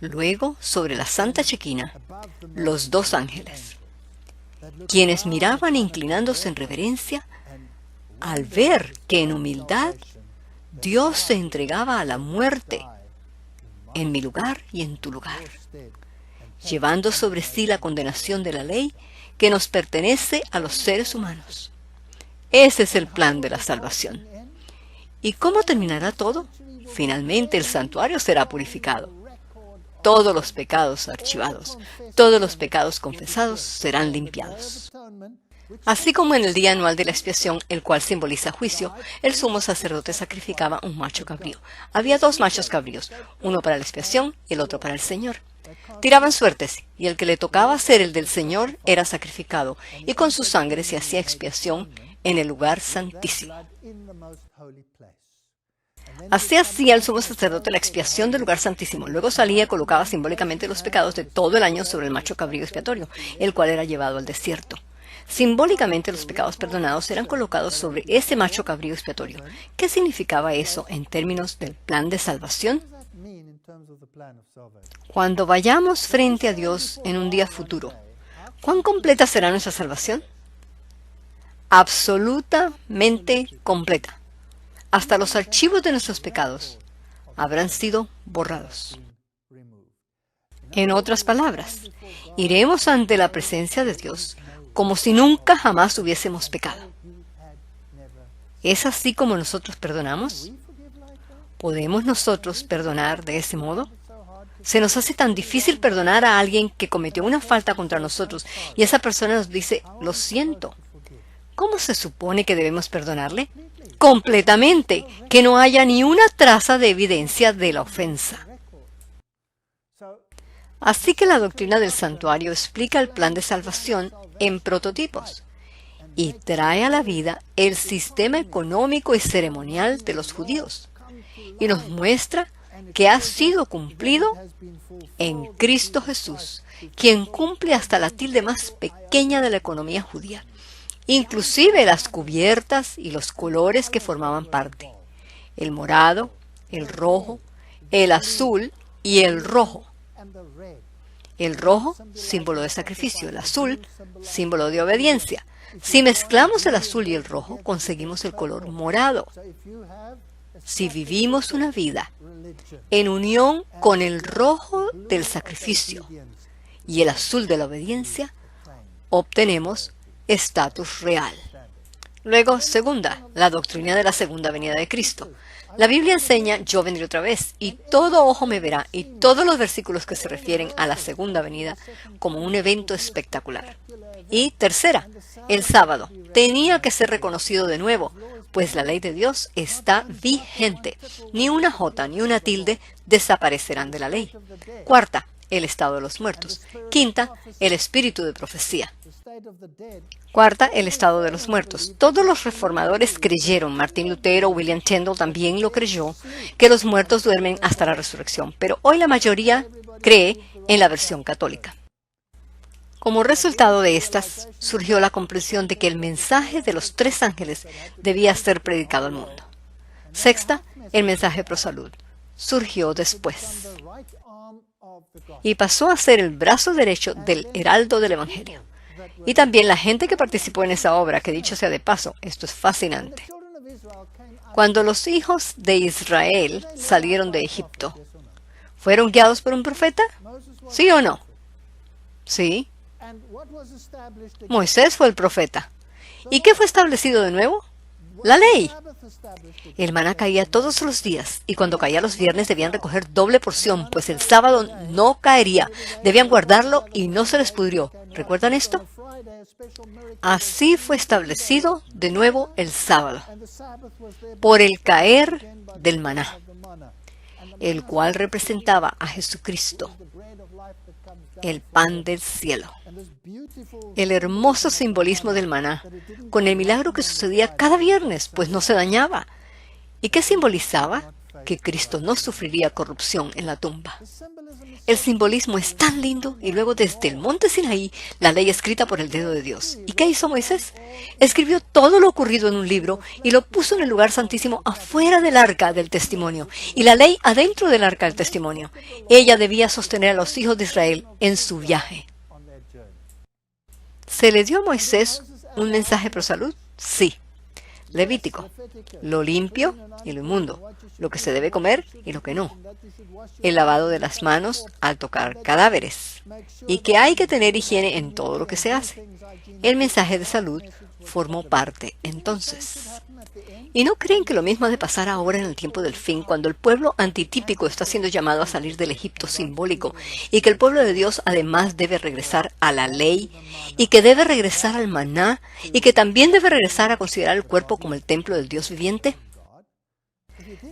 Luego, sobre la Santa Chequina, los 2 ángeles, quienes miraban inclinándose en reverencia al ver que en humildad Dios se entregaba a la muerte en mi lugar y en tu lugar, llevando sobre sí la condenación de la ley que nos pertenece a los seres humanos. Ese es el plan de la salvación. ¿Y cómo terminará todo? Finalmente el santuario será purificado. Todos los pecados archivados, todos los pecados confesados serán limpiados. Así como en el día anual de la expiación, el cual simboliza juicio, el sumo sacerdote sacrificaba un macho cabrío. Había 2 machos cabríos, uno para la expiación y el otro para el Señor. Tiraban suertes, y el que le tocaba ser el del Señor era sacrificado, y con su sangre se hacía expiación en el lugar santísimo. Así hacía el sumo sacerdote la expiación del lugar santísimo. Luego salía y colocaba simbólicamente los pecados de todo el año sobre el macho cabrío expiatorio, el cual era llevado al desierto. Simbólicamente los pecados perdonados eran colocados sobre ese macho cabrío expiatorio. ¿Qué significaba eso en términos del plan de salvación? Cuando vayamos frente a Dios en un día futuro, ¿cuán completa será nuestra salvación? Absolutamente completa. Hasta los archivos de nuestros pecados habrán sido borrados. En otras palabras, iremos ante la presencia de Dios como si nunca jamás hubiésemos pecado. ¿Es así como nosotros perdonamos? ¿Podemos nosotros perdonar de ese modo? Se nos hace tan difícil perdonar a alguien que cometió una falta contra nosotros y esa persona nos dice, lo siento. ¿Cómo se supone que debemos perdonarle? Completamente, que no haya ni una traza de evidencia de la ofensa. Así que la doctrina del santuario explica el plan de salvación en prototipos y trae a la vida el sistema económico y ceremonial de los judíos y nos muestra que ha sido cumplido en Cristo Jesús, quien cumple hasta la tilde más pequeña de la economía judía, inclusive las cubiertas y los colores que formaban parte: el morado, el rojo, el azul y el rojo. El rojo, símbolo de sacrificio; el azul, símbolo de obediencia. Si mezclamos el azul y el rojo, conseguimos el color morado. Si vivimos una vida en unión con el rojo del sacrificio y el azul de la obediencia, obtenemos estatus real. Luego, segunda, la doctrina de la segunda venida de Cristo. La Biblia enseña, yo vendré otra vez, y todo ojo me verá, y todos los versículos que se refieren a la segunda venida como un evento espectacular. Y tercera, el sábado tenía que ser reconocido de nuevo, pues la ley de Dios está vigente. Ni una jota ni una tilde desaparecerán de la ley. Cuarta, el estado de los muertos. Quinta, el espíritu de profecía. Cuarta, el estado de los muertos. Todos los reformadores creyeron, Martín Lutero, William Tyndale también lo creyó, que los muertos duermen hasta la resurrección, pero hoy la mayoría cree en la versión católica. Como resultado de estas, surgió la comprensión de que el mensaje de los 3 ángeles debía ser predicado al mundo. Sexta, el mensaje pro salud. Surgió después y pasó a ser el brazo derecho del heraldo del Evangelio. Y también la gente que participó en esa obra, que dicho sea de paso, esto es fascinante. Cuando los hijos de Israel salieron de Egipto, ¿fueron guiados por un profeta? ¿Sí o no? Sí. Moisés fue el profeta. ¿Y qué fue establecido de nuevo? La ley. El maná caía todos los días, y cuando caía los viernes debían recoger doble porción, pues el sábado no caería. Debían guardarlo y no se les pudrió. ¿Recuerdan esto? Así fue establecido de nuevo el sábado, por el caer del maná, el cual representaba a Jesucristo, el pan del cielo. El hermoso simbolismo del maná, con el milagro que sucedía cada viernes, pues no se dañaba. ¿Y qué simbolizaba? Que Cristo no sufriría corrupción en la tumba. El simbolismo es tan lindo, y luego desde el monte Sinaí, la ley escrita por el dedo de Dios. ¿Y qué hizo Moisés? Escribió todo lo ocurrido en un libro y lo puso en el lugar santísimo afuera del arca del testimonio, y la ley adentro del arca del testimonio. Ella debía sostener a los hijos de Israel en su viaje. ¿Se le dio a Moisés un mensaje pro salud? Sí. Levítico, lo limpio y lo inmundo, lo que se debe comer y lo que no. El lavado de las manos al tocar cadáveres. Y que hay que tener higiene en todo lo que se hace. El mensaje de salud formó parte entonces. ¿Y no creen que lo mismo ha de pasar ahora en el tiempo del fin, cuando el pueblo antitípico está siendo llamado a salir del Egipto simbólico, y que el pueblo de Dios además debe regresar a la ley, y que debe regresar al maná, y que también debe regresar a considerar el cuerpo como el templo del Dios viviente?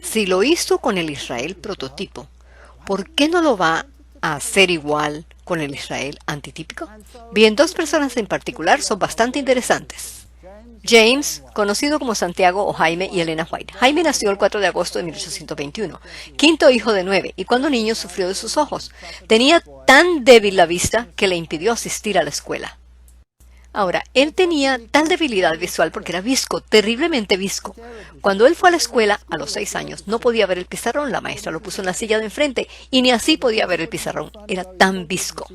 Si lo hizo con el Israel prototipo, ¿por qué no lo va a hacer igual con el Israel antitípico? Bien, 2 personas en particular son bastante interesantes. James, conocido como Santiago o Jaime, y Elena White. Jaime nació el 4 de agosto de 1821, quinto hijo de 9, y cuando niño sufrió de sus ojos. Tenía tan débil la vista que le impidió asistir a la escuela. Ahora, él tenía tal debilidad visual porque era visco, terriblemente visco. Cuando él fue a la escuela, a los 6 años, no podía ver el pizarrón. La maestra lo puso en la silla de enfrente y ni así podía ver el pizarrón. Era tan visco.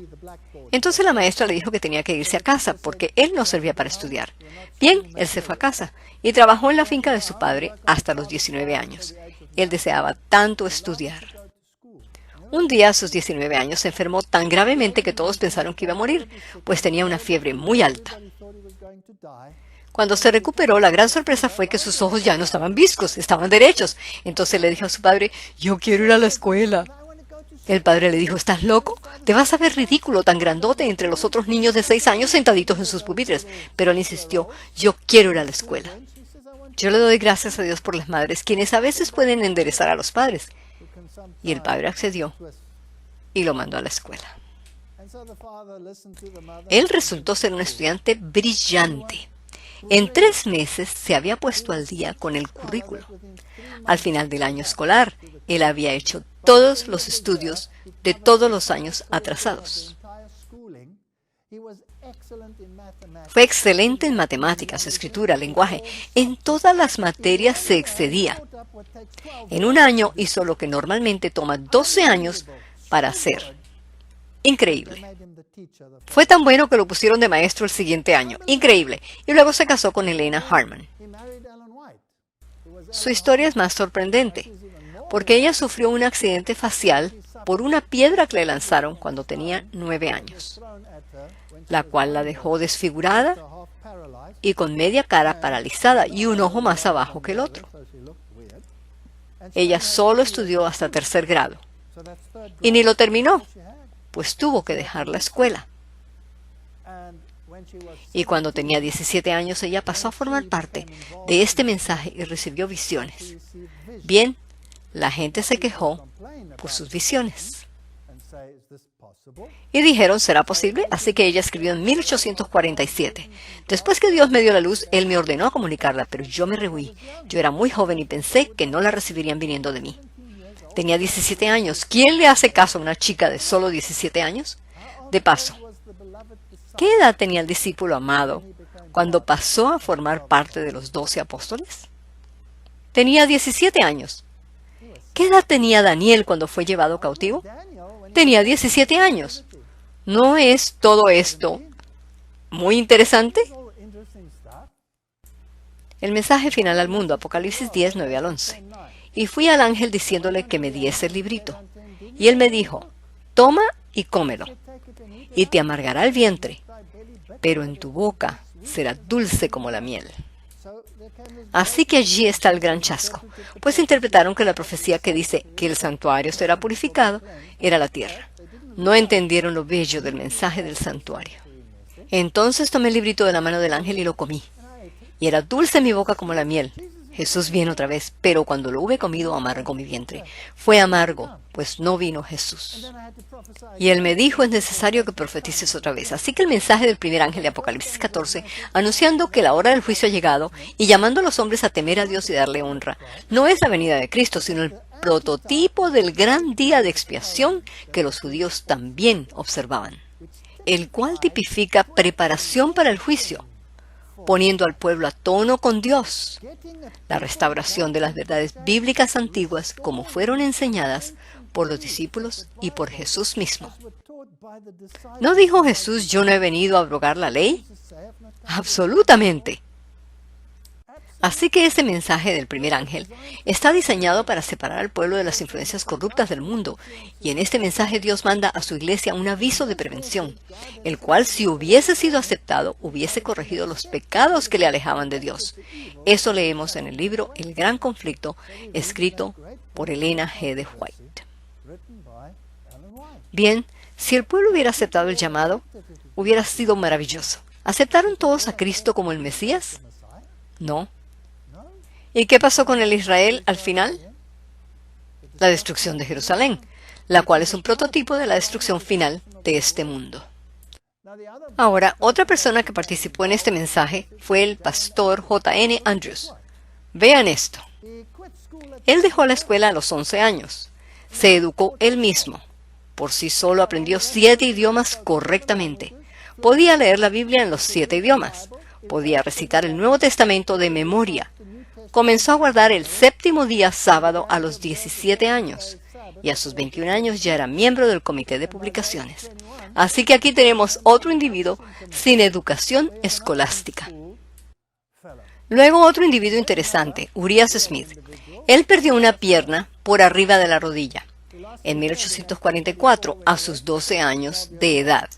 Entonces la maestra le dijo que tenía que irse a casa porque él no servía para estudiar. Bien, él se fue a casa y trabajó en la finca de su padre hasta los 19 años. Él deseaba tanto estudiar. Un día, a sus 19 años, se enfermó tan gravemente que todos pensaron que iba a morir, pues tenía una fiebre muy alta. Cuando se recuperó, la gran sorpresa fue que sus ojos ya no estaban viscos, estaban derechos. Entonces le dijo a su padre: «Yo quiero ir a la escuela». El padre le dijo: «¿Estás loco? Te vas a ver ridículo tan grandote entre los otros niños de 6 años sentaditos en sus pupitres». Pero él insistió: «Yo quiero ir a la escuela». Yo le doy gracias a Dios por las madres, quienes a veces pueden enderezar a los padres. Y el padre accedió y lo mandó a la escuela. Él resultó ser un estudiante brillante. En 3 meses se había puesto al día con el currículo. Al final del año escolar, él había hecho todos los estudios de todos los años atrasados. Fue excelente en matemáticas, escritura, lenguaje. En todas las materias se excedía. En un año hizo lo que normalmente toma 12 años para hacer. Increíble. Fue tan bueno que lo pusieron de maestro el siguiente año. Increíble. Y luego se casó con Elena Harmon. Su historia es más sorprendente, porque ella sufrió un accidente facial por una piedra que le lanzaron cuando tenía 9 años, la cual la dejó desfigurada y con media cara paralizada y un ojo más abajo que el otro. Ella solo estudió hasta 3er grado y ni lo terminó, pues tuvo que dejar la escuela. Y cuando tenía 17 años, ella pasó a formar parte de este mensaje y recibió visiones. Bien, la gente se quejó por sus visiones. Y dijeron, ¿será posible? Así que ella escribió en 1847. Después que Dios me dio la luz, Él me ordenó comunicarla, pero yo me rehuí. Yo era muy joven y pensé que no la recibirían viniendo de mí. Tenía 17 años. ¿Quién le hace caso a una chica de solo 17 años? De paso, ¿qué edad tenía el discípulo amado cuando pasó a formar parte de los 12 apóstoles? Tenía 17 años. ¿Qué edad tenía Daniel cuando fue llevado cautivo? Tenía 17 años. ¿No es todo esto muy interesante? El mensaje final al mundo, Apocalipsis 10, 9 al 11. Y fui al ángel diciéndole que me diese el librito. Y él me dijo, toma y cómelo, y te amargará el vientre, pero en tu boca será dulce como la miel. Así que allí está el gran chasco, pues interpretaron que la profecía que dice que el santuario será purificado era la tierra. No entendieron lo bello del mensaje del santuario. Entonces tomé el librito de la mano del ángel y lo comí, y era dulce en mi boca como la miel. Jesús viene otra vez, pero cuando lo hube comido amargó mi vientre. Fue amargo, pues no vino Jesús. Y él me dijo, es necesario que profetices otra vez. Así que el mensaje del primer ángel de Apocalipsis 14, anunciando que la hora del juicio ha llegado y llamando a los hombres a temer a Dios y darle honra, no es la venida de Cristo, sino el prototipo del gran día de expiación que los judíos también observaban, el cual tipifica preparación para el juicio, poniendo al pueblo a tono con Dios, la restauración de las verdades bíblicas antiguas como fueron enseñadas por los discípulos y por Jesús mismo. ¿No dijo Jesús, yo no he venido a abrogar la ley? Absolutamente. Así que ese mensaje del primer ángel está diseñado para separar al pueblo de las influencias corruptas del mundo, y en este mensaje Dios manda a su iglesia un aviso de prevención, el cual si hubiese sido aceptado, hubiese corregido los pecados que le alejaban de Dios. Eso leemos en el libro El Gran Conflicto, escrito por Elena G. de White. Bien, si el pueblo hubiera aceptado el llamado, hubiera sido maravilloso. ¿Aceptaron todos a Cristo como el Mesías? No. ¿Y qué pasó con el Israel al final? La destrucción de Jerusalén, la cual es un prototipo de la destrucción final de este mundo. Ahora, otra persona que participó en este mensaje fue el pastor J.N. Andrews. Vean esto. Él dejó la escuela a los 11 años. Se educó él mismo. Por sí solo aprendió 7 idiomas correctamente. Podía leer la Biblia en los 7 idiomas. Podía recitar el Nuevo Testamento de memoria. Comenzó a guardar el 7º día sábado a los 17 años y a sus 21 años ya era miembro del comité de publicaciones. Así que aquí tenemos otro individuo sin educación escolástica. Luego otro individuo interesante, Urias Smith. Él perdió una pierna por arriba de la rodilla en 1844 a sus 12 años de edad.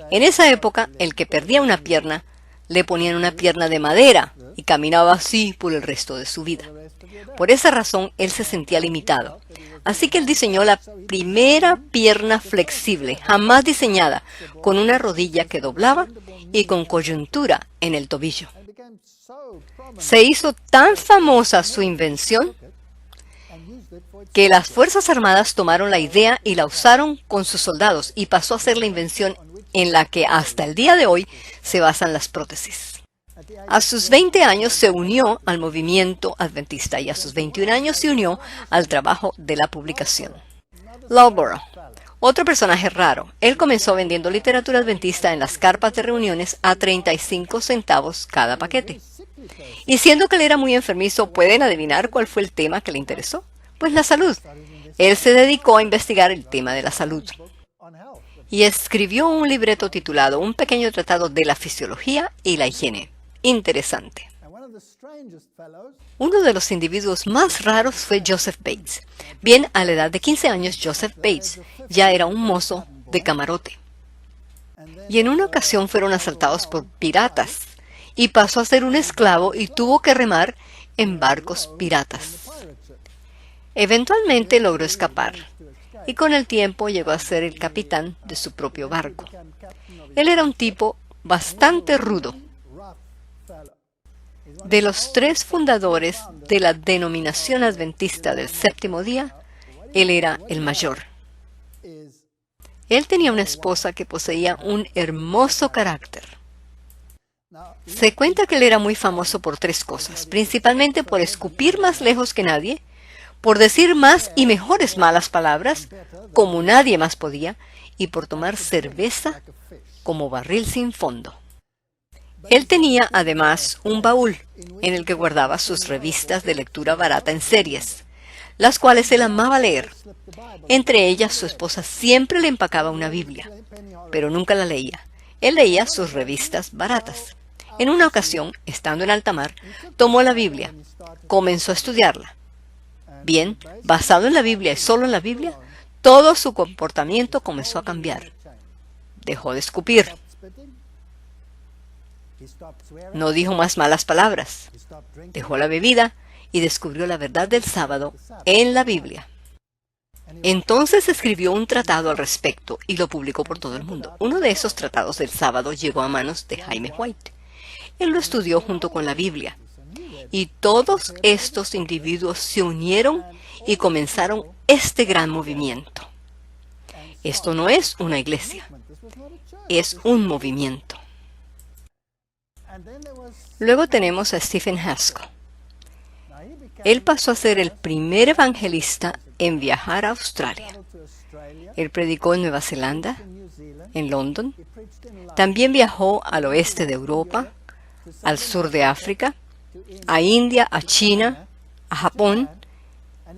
En esa época, el que perdía una pierna le ponían una pierna de madera y caminaba así por el resto de su vida. Por esa razón, él se sentía limitado. Así que él diseñó la primera pierna flexible jamás diseñada, con una rodilla que doblaba y con coyuntura en el tobillo. Se hizo tan famosa su invención que las Fuerzas Armadas tomaron la idea y la usaron con sus soldados y pasó a ser la invención en la que hasta el día de hoy se basan las prótesis. A sus 20 años se unió al movimiento adventista y a sus 21 años se unió al trabajo de la publicación. Loughborough, otro personaje raro. Él comenzó vendiendo literatura adventista en las carpas de reuniones a 35 centavos cada paquete. Y siendo que él era muy enfermizo, ¿pueden adivinar cuál fue el tema que le interesó? Pues la salud. Él se dedicó a investigar el tema de la salud y escribió un libreto titulado Un pequeño tratado de la fisiología y la higiene. Interesante. Uno de los individuos más raros fue Joseph Bates. Bien, a la edad de 15 años, Joseph Bates ya era un mozo de camarote. Y en una ocasión fueron asaltados por piratas y pasó a ser un esclavo y tuvo que remar en barcos piratas. Eventualmente logró escapar y con el tiempo llegó a ser el capitán de su propio barco. Él era un tipo bastante rudo. De los 3 fundadores de la denominación adventista del séptimo día, él era el mayor. Él tenía una esposa que poseía un hermoso carácter. Se cuenta que él era muy famoso por 3 cosas, principalmente por escupir más lejos que nadie, por decir más y mejores malas palabras, como nadie más podía, y por tomar cerveza como barril sin fondo. Él tenía además un baúl en el que guardaba sus revistas de lectura barata en series, las cuales él amaba leer. Entre ellas, su esposa siempre le empacaba una Biblia, pero nunca la leía. Él leía sus revistas baratas. En una ocasión, estando en alta mar, tomó la Biblia, comenzó a estudiarla. Bien, basado en la Biblia y solo en la Biblia, todo su comportamiento comenzó a cambiar. Dejó de escupir. No dijo más malas palabras. Dejó la bebida y descubrió la verdad del sábado en la Biblia. Entonces escribió un tratado al respecto y lo publicó por todo el mundo. Uno de esos tratados del sábado llegó a manos de Jaime White. Él lo estudió junto con la Biblia. Y todos estos individuos se unieron y comenzaron este gran movimiento. Esto no es una iglesia, es un movimiento. Luego tenemos a Stephen Haskell. Él pasó a ser el primer evangelista en viajar a Australia. Él predicó en Nueva Zelanda, en London. También viajó al oeste de Europa, al sur de África, a India, a China, a Japón,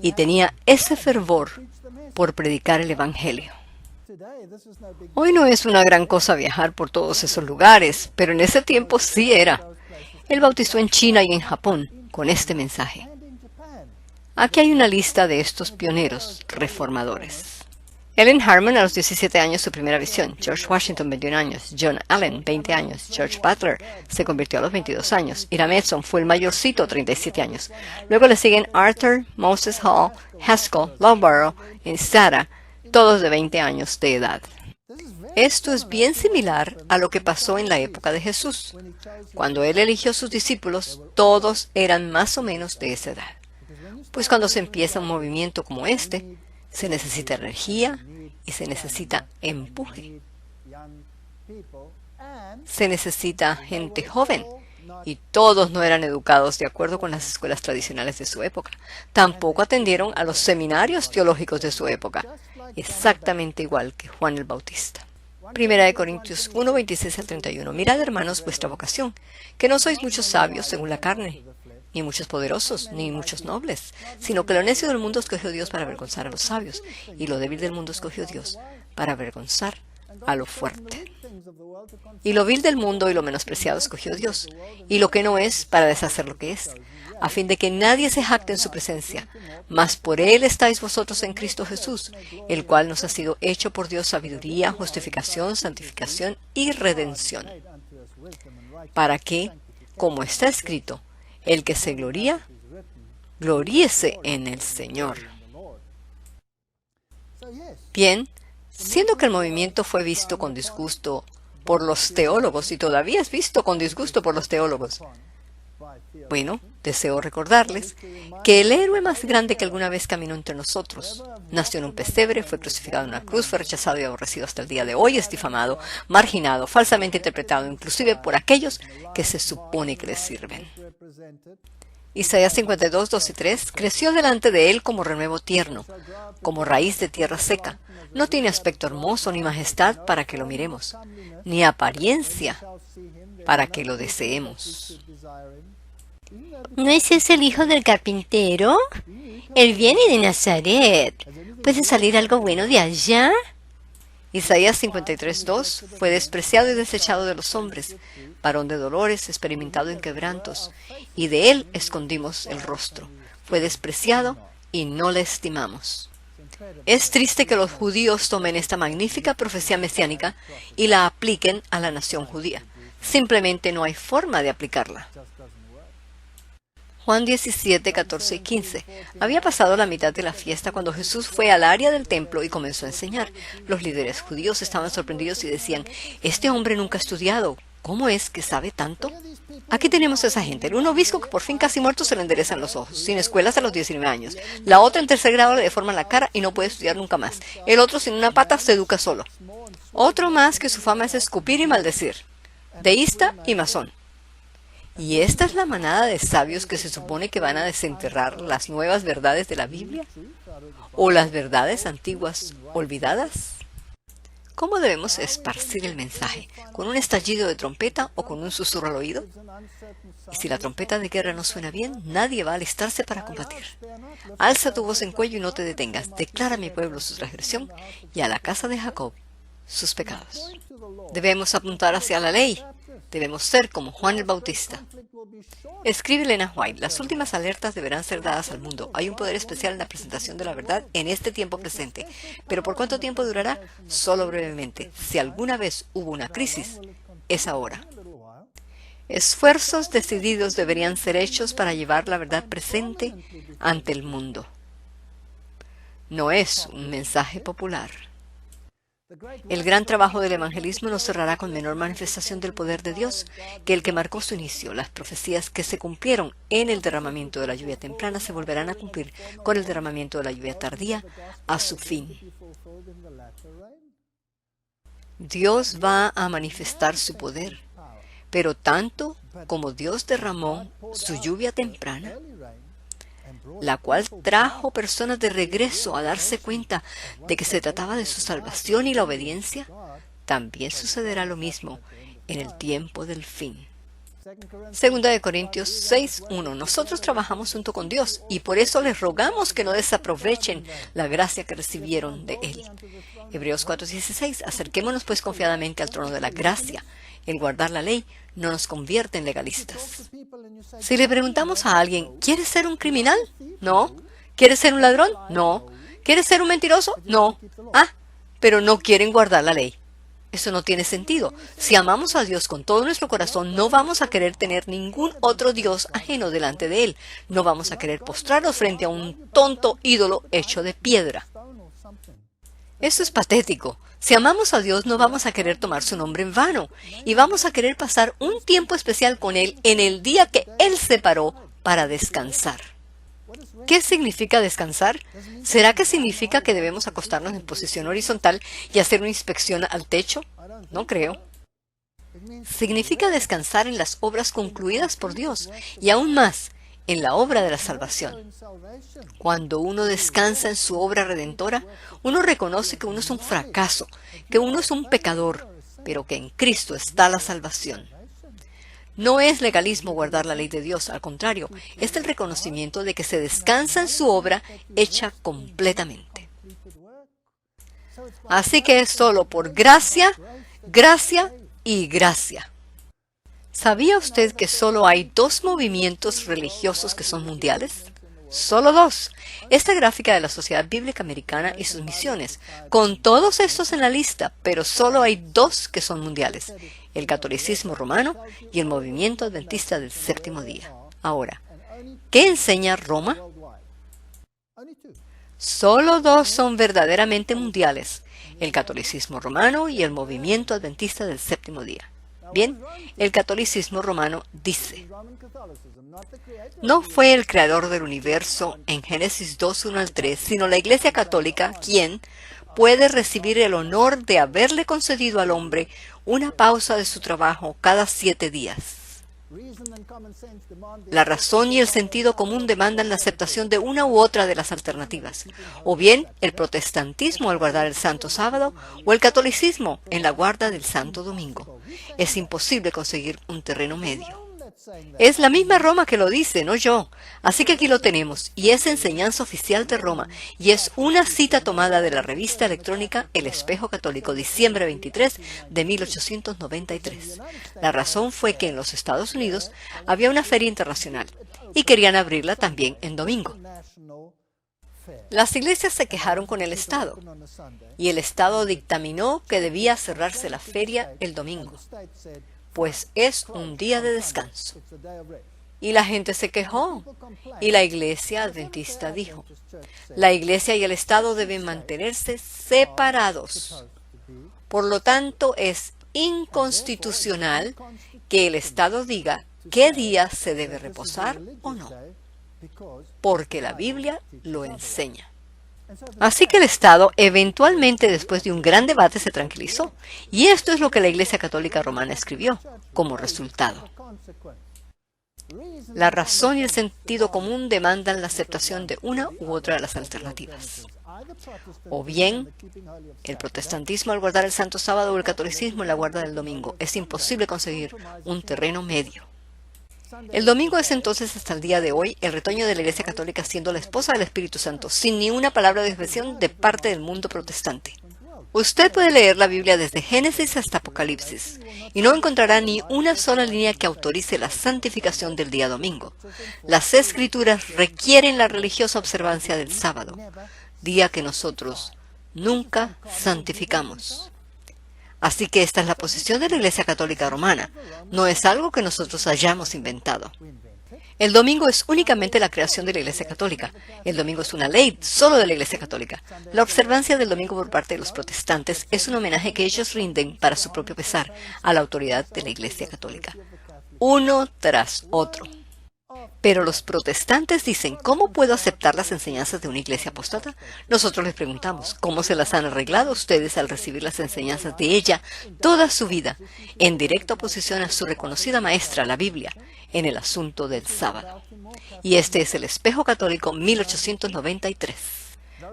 y tenía ese fervor por predicar el evangelio. Hoy no es una gran cosa viajar por todos esos lugares, pero en ese tiempo sí era. Él bautizó en China y en Japón con este mensaje. Aquí hay una lista de estos pioneros reformadores. Ellen Harmon a los 17 años su primera visión, George Washington 21 años, John Allen 20 años, George Butler se convirtió a los 22 años, Hiram Edson fue el mayorcito 37 años. Luego le siguen Arthur, Moses Hall, Haskell, Loughborough y Sarah, todos de 20 años de edad. Esto es bien similar a lo que pasó en la época de Jesús. Cuando él eligió sus discípulos, todos eran más o menos de esa edad. Pues cuando se empieza un movimiento como este, se necesita energía y se necesita empuje. Se necesita gente joven. Y todos no eran educados de acuerdo con las escuelas tradicionales de su época. Tampoco atendieron a los seminarios teológicos de su época, exactamente igual que Juan el Bautista. Primera de Corintios 1, 26 al 31. Mirad, hermanos, vuestra vocación, que no sois muchos sabios según la carne, ni muchos poderosos, ni muchos nobles, sino que lo necio del mundo escogió Dios para avergonzar a los sabios, y lo débil del mundo escogió Dios para avergonzar a lo fuerte. Y lo vil del mundo y lo menospreciado escogió Dios, y lo que no es para deshacer lo que es, a fin de que nadie se jacte en su presencia. Mas por él estáis vosotros en Cristo Jesús, el cual nos ha sido hecho por Dios sabiduría, justificación, santificación y redención. Para que, como está escrito, el que se gloría, gloríese en el Señor. Bien, siendo que el movimiento fue visto con disgusto por los teólogos y todavía es visto con disgusto por los teólogos. Bueno, deseo recordarles que el héroe más grande que alguna vez caminó entre nosotros nació en un pesebre, fue crucificado en una cruz, fue rechazado y aborrecido hasta el día de hoy, es difamado, marginado, falsamente interpretado, inclusive por aquellos que se supone que le sirven. Isaías 52, 2 y 3, creció delante de él como renuevo tierno, como raíz de tierra seca. No tiene aspecto hermoso ni majestad para que lo miremos, ni apariencia para que lo deseemos. ¿No es ese el hijo del carpintero? Él viene de Nazaret. ¿Puede salir algo bueno de allá? Isaías 53, 2, fue despreciado y desechado de los hombres, varón de dolores, experimentado en quebrantos, y de él escondimos el rostro. Fue despreciado y no le estimamos. Es triste que los judíos tomen esta magnífica profecía mesiánica y la apliquen a la nación judía. Simplemente no hay forma de aplicarla. Juan 17, 14 y 15. Había pasado la mitad de la fiesta cuando Jesús fue al área del templo y comenzó a enseñar. Los líderes judíos estaban sorprendidos y decían, «Este hombre nunca ha estudiado. ¿Cómo es que sabe tanto?» Aquí tenemos a esa gente. Un obispo que por fin casi muerto se le enderezan los ojos, sin escuelas a los 19 años. La otra en tercer grado le deforman la cara y no puede estudiar nunca más. El otro sin una pata se educa solo. Otro más que su fama es escupir y maldecir. Deísta y masón. ¿Y esta es la manada de sabios que se supone que van a desenterrar las nuevas verdades de la Biblia? ¿O las verdades antiguas olvidadas? ¿Cómo debemos esparcir el mensaje? ¿Con un estallido de trompeta o con un susurro al oído? Y si la trompeta de guerra no suena bien, nadie va a alistarse para combatir. Alza tu voz en cuello y no te detengas. Declara a mi pueblo su transgresión y a la casa de Jacob sus pecados. Debemos apuntar hacia la ley. Debemos ser como Juan el Bautista. Escribe Elena White, las últimas alertas deberán ser dadas al mundo. Hay un poder especial en la presentación de la verdad en este tiempo presente. ¿Pero por cuánto tiempo durará? Solo brevemente. Si alguna vez hubo una crisis, es ahora. Esfuerzos decididos deberían ser hechos para llevar la verdad presente ante el mundo. No es un mensaje popular. El gran trabajo del evangelismo no cerrará con menor manifestación del poder de Dios que el que marcó su inicio. Las profecías que se cumplieron en el derramamiento de la lluvia temprana se volverán a cumplir con el derramamiento de la lluvia tardía a su fin. Dios va a manifestar su poder, pero tanto como Dios derramó su lluvia temprana, la cual trajo personas de regreso a darse cuenta de que se trataba de su salvación y la obediencia, también sucederá lo mismo en el tiempo del fin. Segunda de Corintios 6:1. Nosotros trabajamos junto con Dios y por eso les rogamos que no desaprovechen la gracia que recibieron de Él. Hebreos 4:16. Acerquémonos pues confiadamente al trono de la gracia. El guardar la ley no nos convierte en legalistas. Si le preguntamos a alguien, ¿quieres ser un criminal? No. ¿Quieres ser un ladrón? No. ¿Quieres ser un mentiroso? No. Ah, pero no quieren guardar la ley. Eso no tiene sentido. Si amamos a Dios con todo nuestro corazón, no vamos a querer tener ningún otro Dios ajeno delante de Él. No vamos a querer postrarnos frente a un tonto ídolo hecho de piedra. Eso es patético. Si amamos a Dios, no vamos a querer tomar su nombre en vano. Y vamos a querer pasar un tiempo especial con Él en el día que Él separó para descansar. ¿Qué significa descansar? ¿Será que significa que debemos acostarnos en posición horizontal y hacer una inspección al techo? No creo. Significa descansar en las obras concluidas por Dios y aún más, en la obra de la salvación. Cuando uno descansa en su obra redentora, uno reconoce que uno es un fracaso, que uno es un pecador, pero que en Cristo está la salvación. No es legalismo guardar la ley de Dios, al contrario, es el reconocimiento de que se descansa en su obra hecha completamente. Así que es solo por gracia, gracia y gracia. ¿Sabía usted que solo hay 2 movimientos religiosos que son mundiales? Solo 2. Esta gráfica de la Sociedad Bíblica Americana y sus misiones, con todos estos en la lista, pero solo hay 2 que son mundiales: el catolicismo romano y el movimiento adventista del séptimo día. Ahora, ¿qué enseña Roma? Solo 2 son verdaderamente mundiales: el catolicismo romano y el movimiento adventista del séptimo día. Bien, el catolicismo romano dice: no fue el creador del universo en Génesis 2:1 al 3, sino la Iglesia Católica quien puede recibir el honor de haberle concedido al hombre una pausa de su trabajo cada 7 días. La razón y el sentido común demandan la aceptación de una u otra de las alternativas, o bien el protestantismo al guardar el Santo Sábado, o el catolicismo en la guarda del Santo Domingo. Es imposible conseguir un terreno medio. Es la misma Roma que lo dice, no yo. Así que aquí lo tenemos, y es enseñanza oficial de Roma, y es una cita tomada de la revista electrónica El Espejo Católico, diciembre 23 de 1893. La razón fue que en los Estados Unidos había una feria internacional, y querían abrirla también en domingo. Las iglesias se quejaron con el Estado, y el Estado dictaminó que debía cerrarse la feria el domingo, pues es un día de descanso. Y la gente se quejó. Y la iglesia adventista dijo, la iglesia y el Estado deben mantenerse separados. Por lo tanto, es inconstitucional que el Estado diga qué día se debe reposar o no, porque la Biblia lo enseña. Así que el Estado, eventualmente, después de un gran debate, se tranquilizó. Y esto es lo que la Iglesia Católica Romana escribió como resultado. La razón y el sentido común demandan la aceptación de una u otra de las alternativas. O bien, el protestantismo al guardar el Santo Sábado o el catolicismo en la guarda del domingo. Es imposible conseguir un terreno medio. El domingo es entonces hasta el día de hoy el retoño de la Iglesia Católica siendo la esposa del Espíritu Santo, sin ni una palabra de expresión de parte del mundo protestante. Usted puede leer la Biblia desde Génesis hasta Apocalipsis y no encontrará ni una sola línea que autorice la santificación del día domingo. Las Escrituras requieren la religiosa observancia del sábado, día que nosotros nunca santificamos. Así que esta es la posición de la Iglesia Católica Romana. No es algo que nosotros hayamos inventado. El domingo es únicamente la creación de la Iglesia Católica. El domingo es una ley solo de la Iglesia Católica. La observancia del domingo por parte de los protestantes es un homenaje que ellos rinden para su propio pesar a la autoridad de la Iglesia Católica. Uno tras otro. Pero los protestantes dicen, ¿cómo puedo aceptar las enseñanzas de una iglesia apóstata? Nosotros les preguntamos, ¿cómo se las han arreglado ustedes al recibir las enseñanzas de ella toda su vida, en directa oposición a su reconocida maestra, la Biblia, en el asunto del sábado? Y este es el Espejo Católico 1893.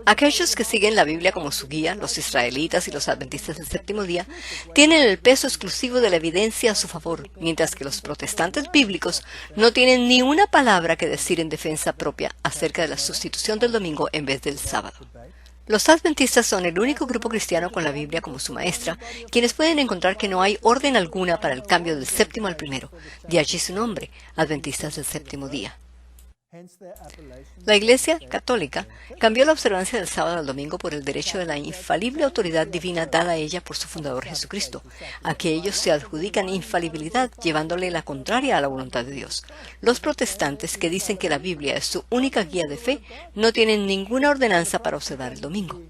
Aquellos que siguen la Biblia como su guía, los israelitas y los adventistas del séptimo día, tienen el peso exclusivo de la evidencia a su favor, mientras que los protestantes bíblicos no tienen ni una palabra que decir en defensa propia acerca de la sustitución del domingo en vez del sábado. Los adventistas son el único grupo cristiano con la Biblia como su maestra, quienes pueden encontrar que no hay orden alguna para el cambio del séptimo al primero, de allí su nombre, adventistas del séptimo día. La Iglesia Católica cambió la observancia del sábado al domingo por el derecho de la infalible autoridad divina dada a ella por su fundador Jesucristo, a que ellos se adjudican infalibilidad llevándole la contraria a la voluntad de Dios. Los protestantes, que dicen que la Biblia es su única guía de fe, no tienen ninguna ordenanza para observar el domingo.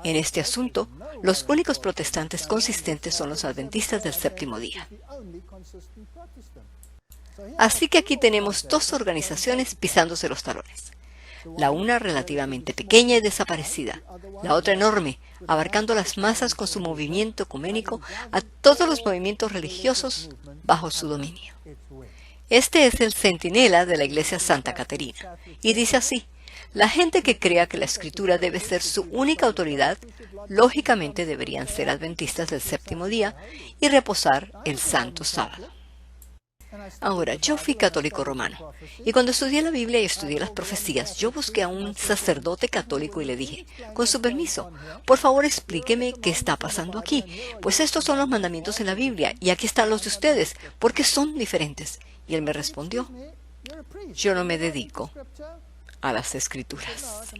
En este asunto, los únicos protestantes consistentes son los adventistas del séptimo día. Así que aquí tenemos dos organizaciones pisándose los talones. La una relativamente pequeña y desaparecida, la otra enorme, abarcando las masas con su movimiento ecuménico a todos los movimientos religiosos bajo su dominio. Este es el centinela de la Iglesia Santa Caterina, y dice así: la gente que crea que la Escritura debe ser su única autoridad, lógicamente deberían ser adventistas del séptimo día y reposar el Santo Sábado. Ahora, yo fui católico romano, y cuando estudié la Biblia y estudié las profecías, yo busqué a un sacerdote católico y le dije, con su permiso, por favor explíqueme qué está pasando aquí, pues estos son los mandamientos en la Biblia, y aquí están los de ustedes, ¿por qué son diferentes? Y él me respondió, yo no me dedico a las escrituras.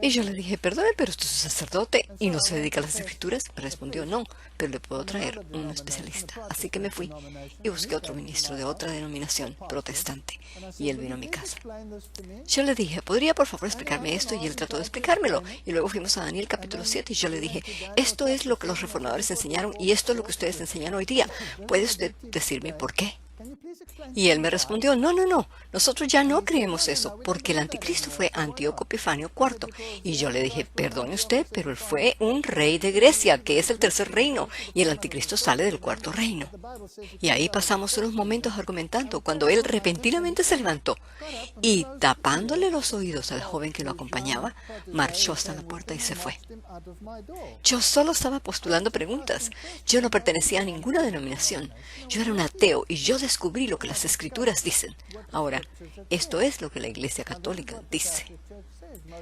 Y yo le dije, perdone, pero usted es un sacerdote y no se dedica a las escrituras. Me respondió, no, pero le puedo traer un especialista. Así que me fui y busqué otro ministro de otra denominación protestante y él vino a mi casa. Yo le dije, ¿podría por favor explicarme esto? Y él trató de explicármelo. Y luego fuimos a Daniel capítulo 7 y yo le dije, esto es lo que los reformadores enseñaron y esto es lo que ustedes enseñan hoy día. ¿Puede usted decirme por qué? Y él me respondió, no, nosotros ya no creemos eso, porque el anticristo fue Antíoco Epifanio IV. Y yo le dije, perdone usted, pero él fue un rey de Grecia, que es el tercer reino, y el anticristo sale del cuarto reino. Y ahí pasamos unos momentos argumentando, cuando él repentinamente se levantó, y tapándole los oídos al joven que lo acompañaba, marchó hasta la puerta y se fue. Yo solo estaba postulando preguntas. Yo no pertenecía a ninguna denominación. Yo era un ateo y yo descubrí lo que las escrituras dicen. Ahora, esto es lo que la Iglesia Católica dice.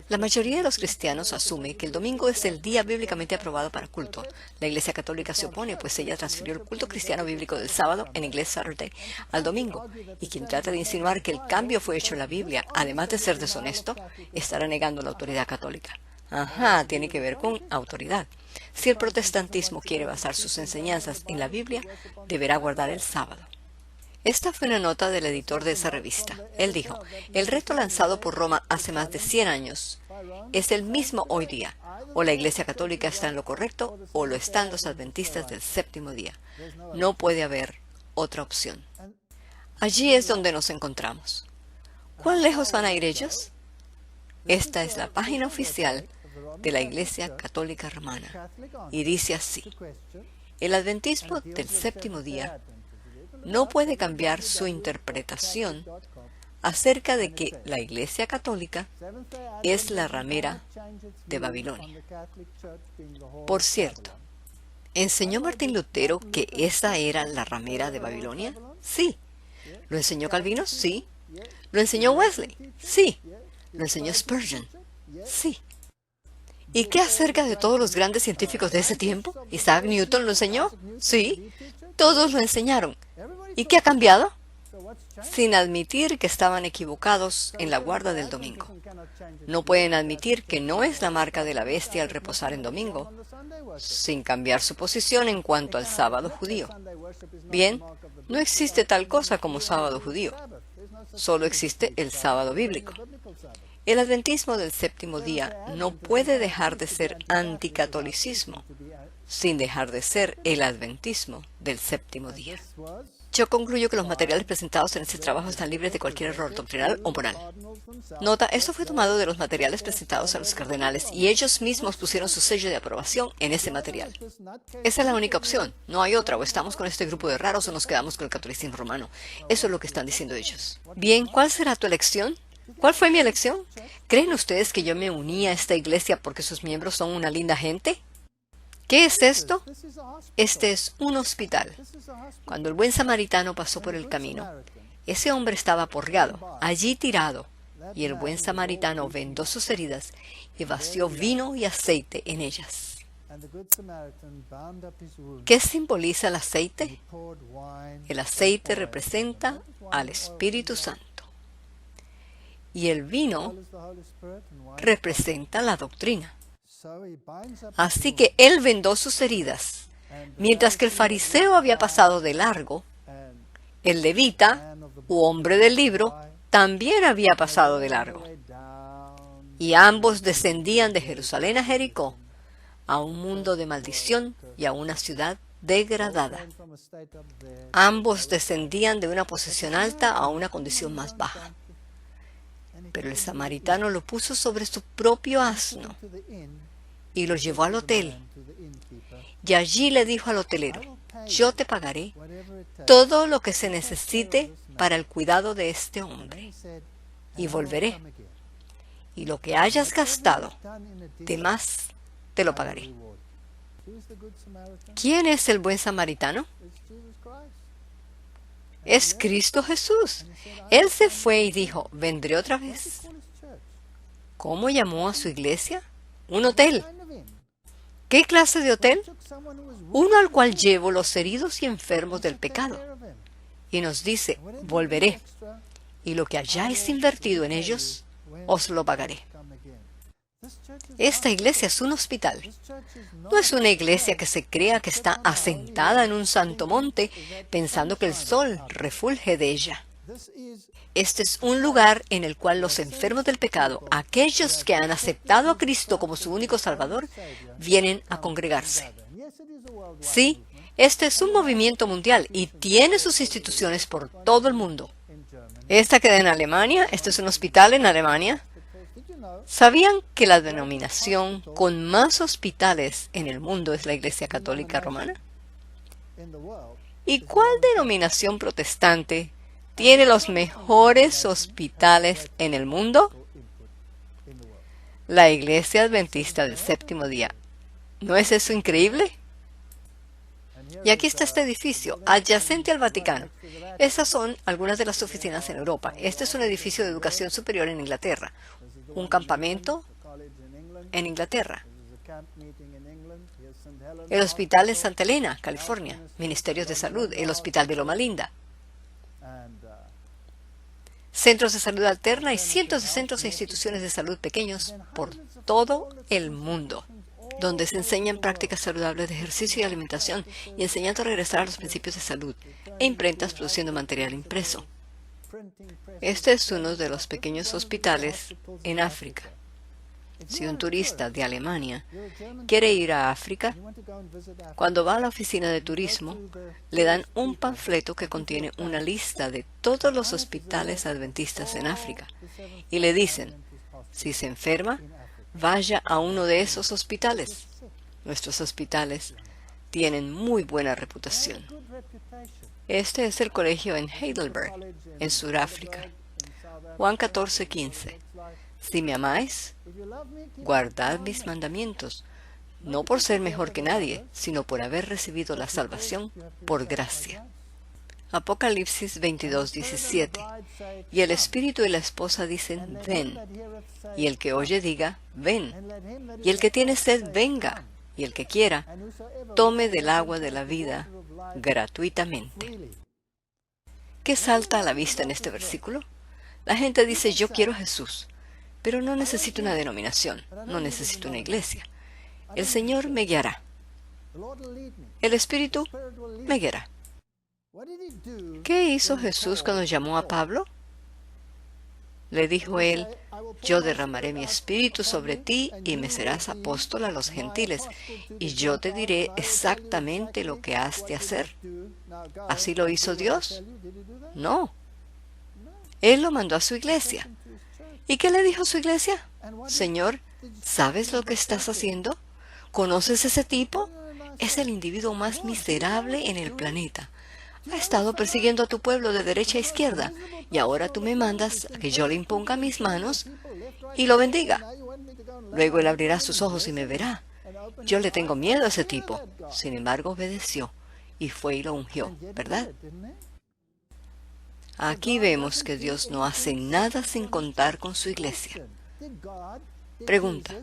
La mayoría de los cristianos asume que el domingo es el día bíblicamente aprobado para culto. La Iglesia Católica se opone, pues ella transfirió el culto cristiano bíblico del sábado, en inglés Saturday, al domingo. Y quien trata de insinuar que el cambio fue hecho en la Biblia, además de ser deshonesto, estará negando la autoridad católica. Ajá, tiene que ver con autoridad. Si el protestantismo quiere basar sus enseñanzas en la Biblia, deberá guardar el sábado. Esta fue una nota del editor de esa revista. Él dijo, el reto lanzado por Roma hace más de 100 años es el mismo hoy día. O la Iglesia Católica está en lo correcto o lo están los adventistas del séptimo día. No puede haber otra opción. Allí es donde nos encontramos. ¿Cuán lejos van a ir ellos? Esta es la página oficial de la Iglesia Católica Romana y dice así: el adventismo del séptimo día no puede cambiar su interpretación acerca de que la Iglesia Católica es la ramera de Babilonia. Por cierto, ¿enseñó Martín Lutero que esa era la ramera de Babilonia? Sí. ¿Lo enseñó Calvino? Sí. ¿Lo enseñó Wesley? Sí. ¿Lo enseñó Spurgeon? Sí. ¿Y qué acerca de todos los grandes científicos de ese tiempo? ¿Isaac Newton lo enseñó? Sí. Todos lo enseñaron. ¿Y qué ha cambiado? Sin admitir que estaban equivocados en la guarda del domingo. No pueden admitir que no es la marca de la bestia al reposar en domingo, sin cambiar su posición en cuanto al sábado judío. Bien, no existe tal cosa como sábado judío. Solo existe el sábado bíblico. El adventismo del séptimo día no puede dejar de ser anticatolicismo, sin dejar de ser el adventismo del séptimo día. Yo concluyo que los materiales presentados en este trabajo están libres de cualquier error doctrinal o moral. Nota, esto fue tomado de los materiales presentados a los cardenales y ellos mismos pusieron su sello de aprobación en ese material. Esa es la única opción, no hay otra, o estamos con este grupo de raros o nos quedamos con el catolicismo romano. Eso es lo que están diciendo ellos. Bien, ¿cuál será tu elección? ¿Cuál fue mi elección? ¿Creen ustedes que yo me uní a esta iglesia porque sus miembros son una linda gente? ¿Qué es esto? Este es un hospital. Cuando el buen samaritano pasó por el camino, ese hombre estaba aporreado, allí tirado, y el buen samaritano vendó sus heridas y vació vino y aceite en ellas. ¿Qué simboliza el aceite? El aceite representa al Espíritu Santo. Y el vino representa la doctrina. Así que él vendó sus heridas, mientras que el fariseo había pasado de largo. El levita, u hombre del libro, también había pasado de largo. Y ambos descendían de Jerusalén a Jericó, a un mundo de maldición y a una ciudad degradada. Ambos descendían de una posición alta a una condición más baja. Pero el samaritano lo puso sobre su propio asno y lo llevó al hotel. Y allí le dijo al hotelero: yo te pagaré todo lo que se necesite para el cuidado de este hombre, y volveré. Y lo que hayas gastado de más, te lo pagaré. ¿Quién es el buen samaritano? Es Cristo Jesús. Él se fue y dijo: vendré otra vez. ¿Cómo llamó a su iglesia? Un hotel. ¿Qué clase de hotel? Uno al cual llevo los heridos y enfermos del pecado. Y nos dice: volveré, y lo que hayáis invertido en ellos, os lo pagaré. Esta iglesia es un hospital. No es una iglesia que se crea que está asentada en un santo monte, pensando que el sol refulge de ella. Este es un lugar en el cual los enfermos del pecado, aquellos que han aceptado a Cristo como su único Salvador, vienen a congregarse. Sí, este es un movimiento mundial y tiene sus instituciones por todo el mundo. Esta queda en Alemania, este es un hospital en Alemania. ¿Sabían que la denominación con más hospitales en el mundo es la Iglesia Católica Romana? ¿Y cuál denominación protestante tiene los mejores hospitales en el mundo? La Iglesia Adventista del Séptimo Día. ¿No es eso increíble? Y aquí está este edificio, adyacente al Vaticano. Estas son algunas de las oficinas en Europa. Este es un edificio de educación superior en Inglaterra. Un campamento en Inglaterra. El Hospital de Santa Elena, California. Ministerios de Salud. El Hospital de Loma Linda. Centros de salud alterna y cientos de centros e instituciones de salud pequeños por todo el mundo. donde se enseñan prácticas saludables de ejercicio y alimentación y enseñando a regresar a los principios de salud, e imprentas produciendo material impreso. Este es uno de los pequeños hospitales en África. Si un turista de Alemania quiere ir a África, cuando va a la oficina de turismo, le dan un panfleto que contiene una lista de todos los hospitales adventistas en África y le dicen, si se enferma, vaya a uno de esos hospitales. Nuestros hospitales tienen muy buena reputación. Este es el colegio en Heidelberg, en Sudáfrica. Juan 14:15. Si me amáis, guardad mis mandamientos, no por ser mejor que nadie, sino por haber recibido la salvación por gracia. Apocalipsis 22:17. Y el espíritu y la esposa dicen, ven. Y el que oye diga, ven. Y el que tiene sed, venga. Y el que quiera, tome del agua de la vida gratuitamente. ¿Qué salta a la vista en este versículo? La gente dice, yo quiero a Jesús, pero no necesito una denominación, no necesito una iglesia. El Señor me guiará. El Espíritu me guiará. ¿Qué hizo Jesús cuando llamó a Pablo? Le dijo él, yo derramaré mi espíritu sobre ti y me serás apóstol a los gentiles, y yo te diré exactamente lo que has de hacer. ¿Así lo hizo Dios? No. Él lo mandó a su iglesia. ¿Y qué le dijo a su iglesia? Señor, ¿sabes lo que estás haciendo? ¿Conoces ese tipo? Es el individuo más miserable en el planeta. Ha estado persiguiendo a tu pueblo de derecha a izquierda, y ahora tú me mandas a que yo le imponga mis manos y lo bendiga. Luego él abrirá sus ojos y me verá. Yo le tengo miedo a ese tipo. Sin embargo, obedeció y fue y lo ungió, ¿verdad? Aquí vemos que Dios no hace nada sin contar con su iglesia. Pregunta,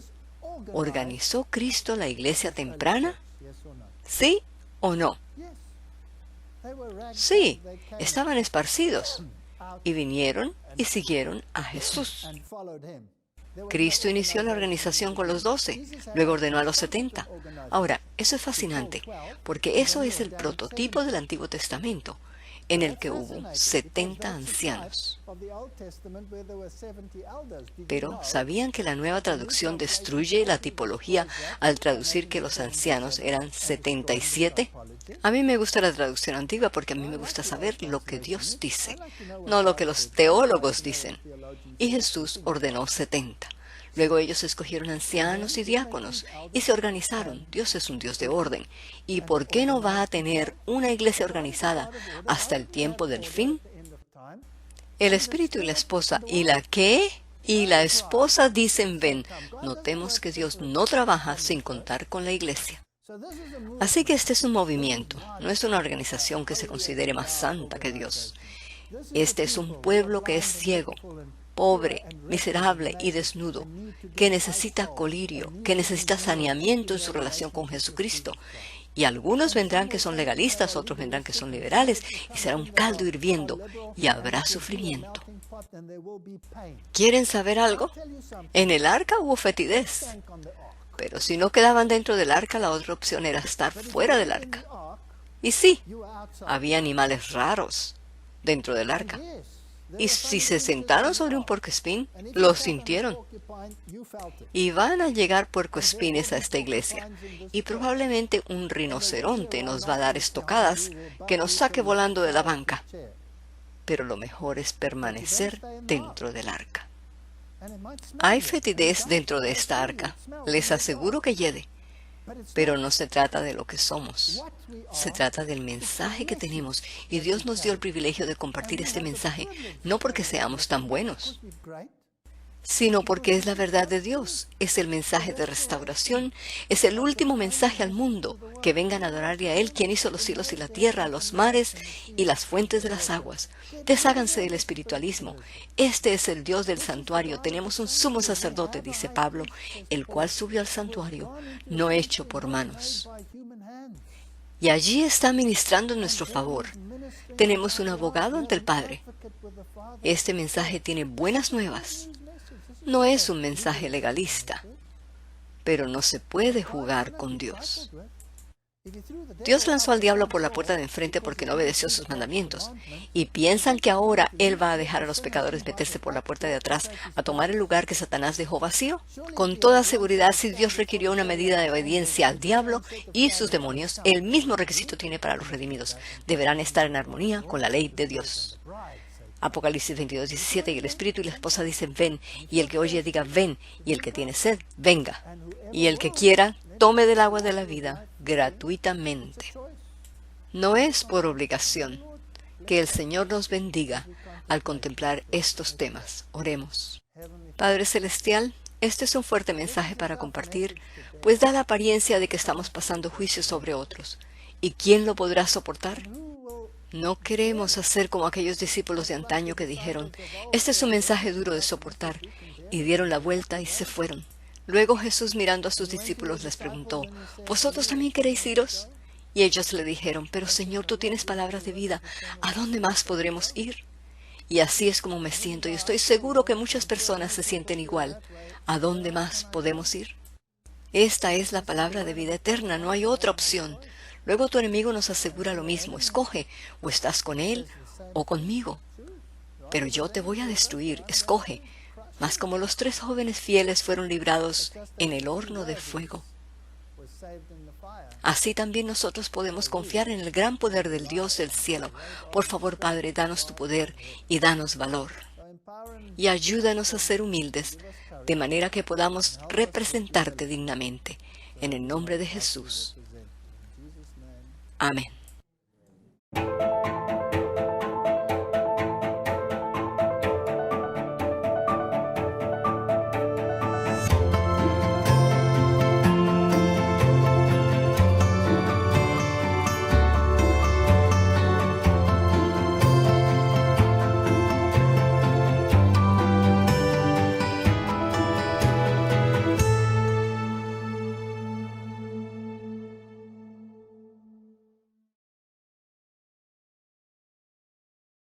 ¿organizó Cristo la iglesia temprana? ¿Sí o no? Sí, estaban esparcidos y vinieron y siguieron a Jesús. Cristo inició la organización con los 12, luego ordenó a los 70. Ahora, eso es fascinante, porque eso es el prototipo del Antiguo Testamento, en el que hubo 70 ancianos. Pero, ¿sabían que la nueva traducción destruye la tipología al traducir que los ancianos eran 77? A mí me gusta la traducción antigua porque a mí me gusta saber lo que Dios dice, no lo que los teólogos dicen. Y Jesús ordenó 70. Luego ellos escogieron ancianos y diáconos y se organizaron. Dios es un Dios de orden. ¿Y por qué no va a tener una iglesia organizada hasta el tiempo del fin? El espíritu y la esposa, ¿y la qué? Y la esposa dicen, ven. Notemos que Dios no trabaja sin contar con la iglesia. Así que este es un movimiento, no es una organización que se considere más santa que Dios. Este es un pueblo que es ciego, pobre, miserable y desnudo, que necesita colirio, que necesita saneamiento en su relación con Jesucristo. Y algunos vendrán que son legalistas, otros vendrán que son liberales, y será un caldo hirviendo, y habrá sufrimiento. ¿Quieren saber algo? En el arca hubo fetidez, pero si no quedaban dentro del arca, la otra opción era estar fuera del arca. Y sí, había animales raros dentro del arca. Y si se sentaron sobre un puercoespín, lo sintieron. Y van a llegar puercoespines a esta iglesia. Y probablemente un rinoceronte nos va a dar estocadas que nos saque volando de la banca. Pero lo mejor es permanecer dentro del arca. Hay fetidez dentro de esta arca. Les aseguro que hiede. Pero no se trata de lo que somos. Se trata del mensaje que tenemos. Y Dios nos dio el privilegio de compartir este mensaje, no porque seamos tan buenos, sino porque es la verdad de Dios. Es el mensaje de restauración. Es el último mensaje al mundo. Que vengan a adorarle a Él, quien hizo los cielos y la tierra, los mares y las fuentes de las aguas. Desháganse del espiritualismo. Este es el Dios del santuario. Tenemos un sumo sacerdote, dice Pablo, el cual subió al santuario, no hecho por manos. Y allí está ministrando en nuestro favor. Tenemos un abogado ante el Padre. Este mensaje tiene buenas nuevas. No es un mensaje legalista. pero no se puede jugar con Dios. Dios lanzó al diablo por la puerta de enfrente porque no obedeció sus mandamientos. ¿Y piensan que ahora Él va a dejar a los pecadores meterse por la puerta de atrás a tomar el lugar que Satanás dejó vacío? Con toda seguridad, si Dios requirió una medida de obediencia al diablo y sus demonios, el mismo requisito tiene para los redimidos. Deberán estar en armonía con la ley de Dios. Apocalipsis 22:17, y el espíritu y la esposa dicen ven, y el que oye diga ven, y el que tiene sed, venga, y el que quiera, tome del agua de la vida gratuitamente. No es por obligación. Que el Señor nos bendiga al contemplar estos temas. Oremos. Padre Celestial, este es un fuerte mensaje para compartir, pues da la apariencia de que estamos pasando juicio sobre otros. ¿Y quién lo podrá soportar? No queremos hacer como aquellos discípulos de antaño que dijeron, este es un mensaje duro de soportar, y dieron la vuelta y se fueron. Luego Jesús, mirando a sus discípulos, les preguntó, ¿vosotros también queréis iros? Y ellos le dijeron, pero Señor, tú tienes palabras de vida, ¿a dónde más podremos ir? Y así es como me siento, y estoy seguro que muchas personas se sienten igual. ¿A dónde más podemos ir? Esta es la palabra de vida eterna, no hay otra opción. Luego tu enemigo nos asegura lo mismo, escoge, o estás con él o conmigo. Pero yo te voy a destruir, escoge. Mas como los 3 jóvenes fieles fueron librados en el horno de fuego, así también nosotros podemos confiar en el gran poder del Dios del cielo. Por favor, Padre, danos tu poder y danos valor. Y ayúdanos a ser humildes, de manera que podamos representarte dignamente. En el nombre de Jesús. Amén.